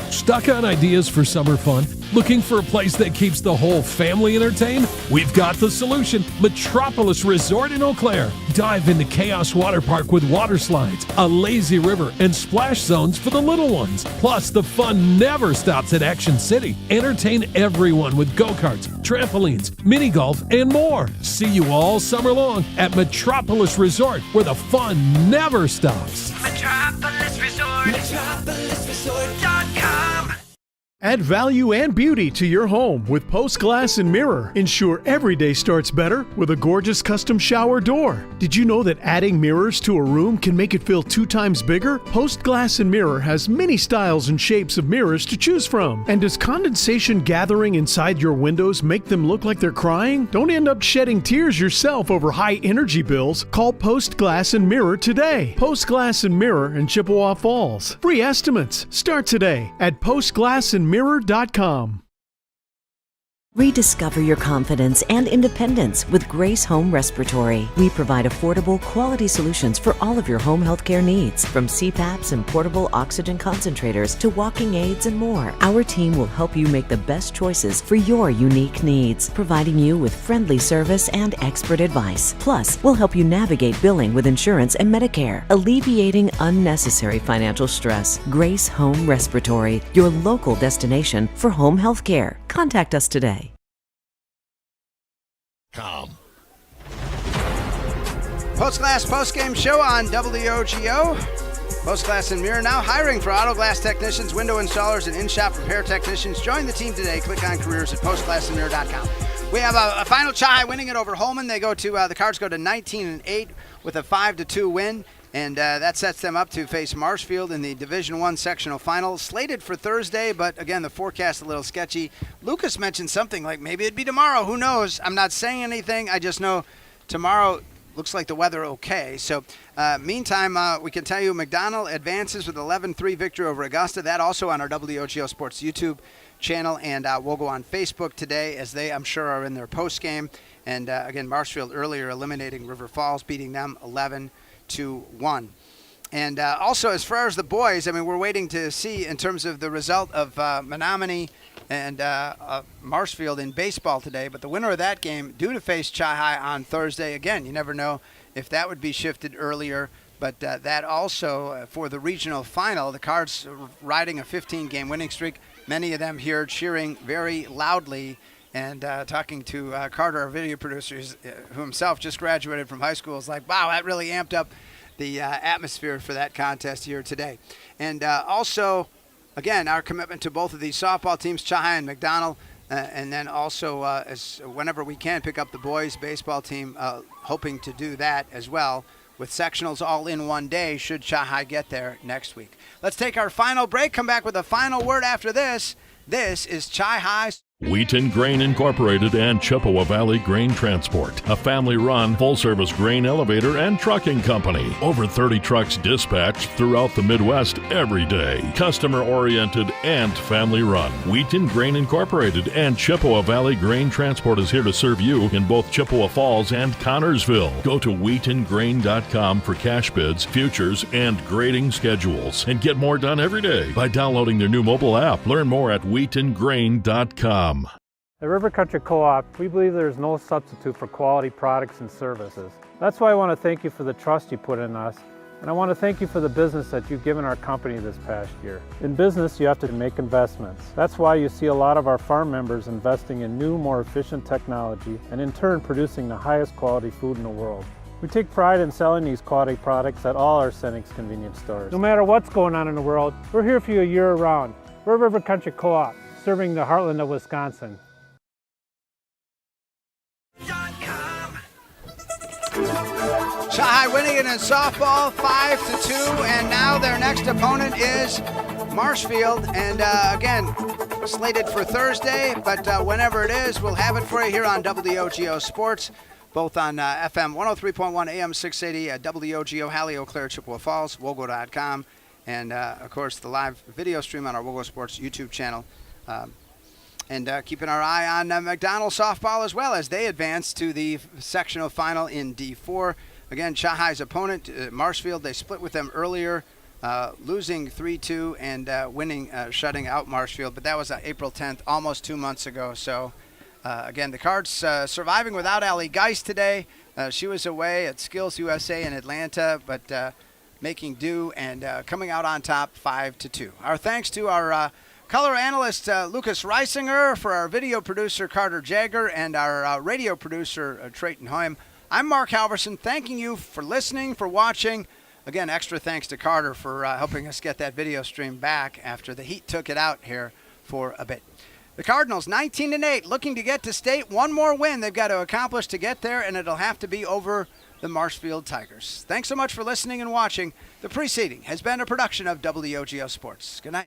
Stuck on ideas for summer fun? Looking for a place that keeps the whole family entertained? We've got the solution. Metropolis Resort in Eau Claire. Dive into Chaos Water Park with water slides, a lazy river, and splash zones for the little ones. Plus, the fun never stops at Action City. Entertain everyone with go-karts, trampolines, mini golf, and more. See you all summer long at Metropolis Resort, where the fun never stops. Metropolis Resort. MetropolisResort.com. Add value and beauty to your home with Post Glass and Mirror. Ensure every day starts better with a gorgeous custom shower door. Did you know that adding mirrors to a room can make it feel 2 times bigger? Post Glass and Mirror has many styles and shapes of mirrors to choose from. And does condensation gathering inside your windows make them look like they're crying? Don't end up shedding tears yourself over high energy bills. Call Post Glass and Mirror today. Post Glass and Mirror in Chippewa Falls. Free estimates start today at postglassandmirror.com. Rediscover your confidence and independence with Grace Home Respiratory. We provide affordable, quality solutions for all of your home healthcare needs, from CPAPs and portable oxygen concentrators to walking aids and more. Our team will help you make the best choices for your unique needs, providing you with friendly service and expert advice. Plus, we'll help you navigate billing with insurance and Medicare, alleviating unnecessary financial stress. Grace Home Respiratory, your local destination for home healthcare. Contact us today. Post-Glass post-game show on WOGO. Post-Glass and Mirror now hiring for auto glass technicians, window installers, and in-shop repair technicians. Join the team today. Click on careers at postglassandmirror.com. We have a final Chai winning it over Holmen. They go to the Cards go to 19-8 with a 5-2 win. And that sets them up to face Marshfield in the Division I sectional final. Slated for Thursday, but again, the forecast a little sketchy. Lucas mentioned something like maybe it'd be tomorrow. Who knows? I'm not saying anything. I just know tomorrow looks like the weather okay. So meantime, we can tell you McDonald advances with 11-3 victory over Augusta. That also on our WOGO Sports YouTube channel, and we'll go on Facebook today as they, I'm sure, are in their post game. And again, Marshfield earlier eliminating River Falls, beating them 11-1. And also, as far as the boys, I mean, we're waiting to see in terms of the result of Menominee and Marshfield in baseball today. But the winner of that game due to face Chi-Hi on Thursday. Again, you never know if that would be shifted earlier. But that also, for the regional final, the Cards riding a 15-game winning streak. Many of them here cheering very loudly. And talking to Carter, our video producer, who himself just graduated from high school, is like, wow, that really amped up the atmosphere for that contest here today. And also, again, our commitment to both of these softball teams, Chi-Hi and McDonald, and then also, as whenever we can, pick up the boys' baseball team, hoping to do that as well, with sectionals all in one day should Chi-Hi get there next week. Let's take our final break, come back with a final word after this. This is Chi-Hi. Wheaton Grain Incorporated and Chippewa Valley Grain Transport, a family-run, full-service grain elevator and trucking company. Over 30 trucks dispatched throughout the Midwest every day. Customer-oriented and family-run. Wheaton Grain Incorporated and Chippewa Valley Grain Transport is here to serve you in both Chippewa Falls and Connorsville. Go to wheatongrain.com for cash bids, futures, and grading schedules. And get more done every day by downloading their new mobile app. Learn more at wheatongrain.com. At River Country Co-op, we believe there is no substitute for quality products and services. That's why I want to thank you for the trust you put in us, and I want to thank you for the business that you've given our company this past year. In business, you have to make investments. That's why you see a lot of our farm members investing in new, more efficient technology, and in turn producing the highest quality food in the world. We take pride in selling these quality products at all our Senex convenience stores. No matter what's going on in the world, we're here for you year-round. We're River Country Co-op, serving the heartland of Wisconsin. Chi-Hi winning it in softball, 5-2, and now their next opponent is Marshfield. And again, slated for Thursday, but whenever it is, we'll have it for you here on WOGO Sports, both on FM 103.1, AM 680 at WOGO, Halley, Eau Claire, Chippewa Falls, WOGO.com, and of course the live video stream on our WOGO Sports YouTube channel. And keeping our eye on McDonald softball as well as they advance to the sectional final in D4. Again, Chi-Hi's opponent, Marshfield, they split with them earlier, losing 3-2 and winning, shutting out Marshfield. But that was April 10th, almost 2 months ago. So, again, the Cards surviving without Allie Geist today. She was away at Skills USA in Atlanta, but making do and coming out on top 5-2. Our thanks to our color analyst Lucas Reisinger, for our video producer Carter Jagger, and our radio producer Trayton Holm. I'm Mark Halverson, thanking you for listening, for watching. Again, extra thanks to Carter for helping us get that video stream back after the heat took it out here for a bit. The Cardinals, 19-8, looking to get to state. One more win they've got to accomplish to get there, and it'll have to be over the Marshfield Tigers. Thanks so much for listening and watching. The preceding has been a production of WOGO Sports. Good night.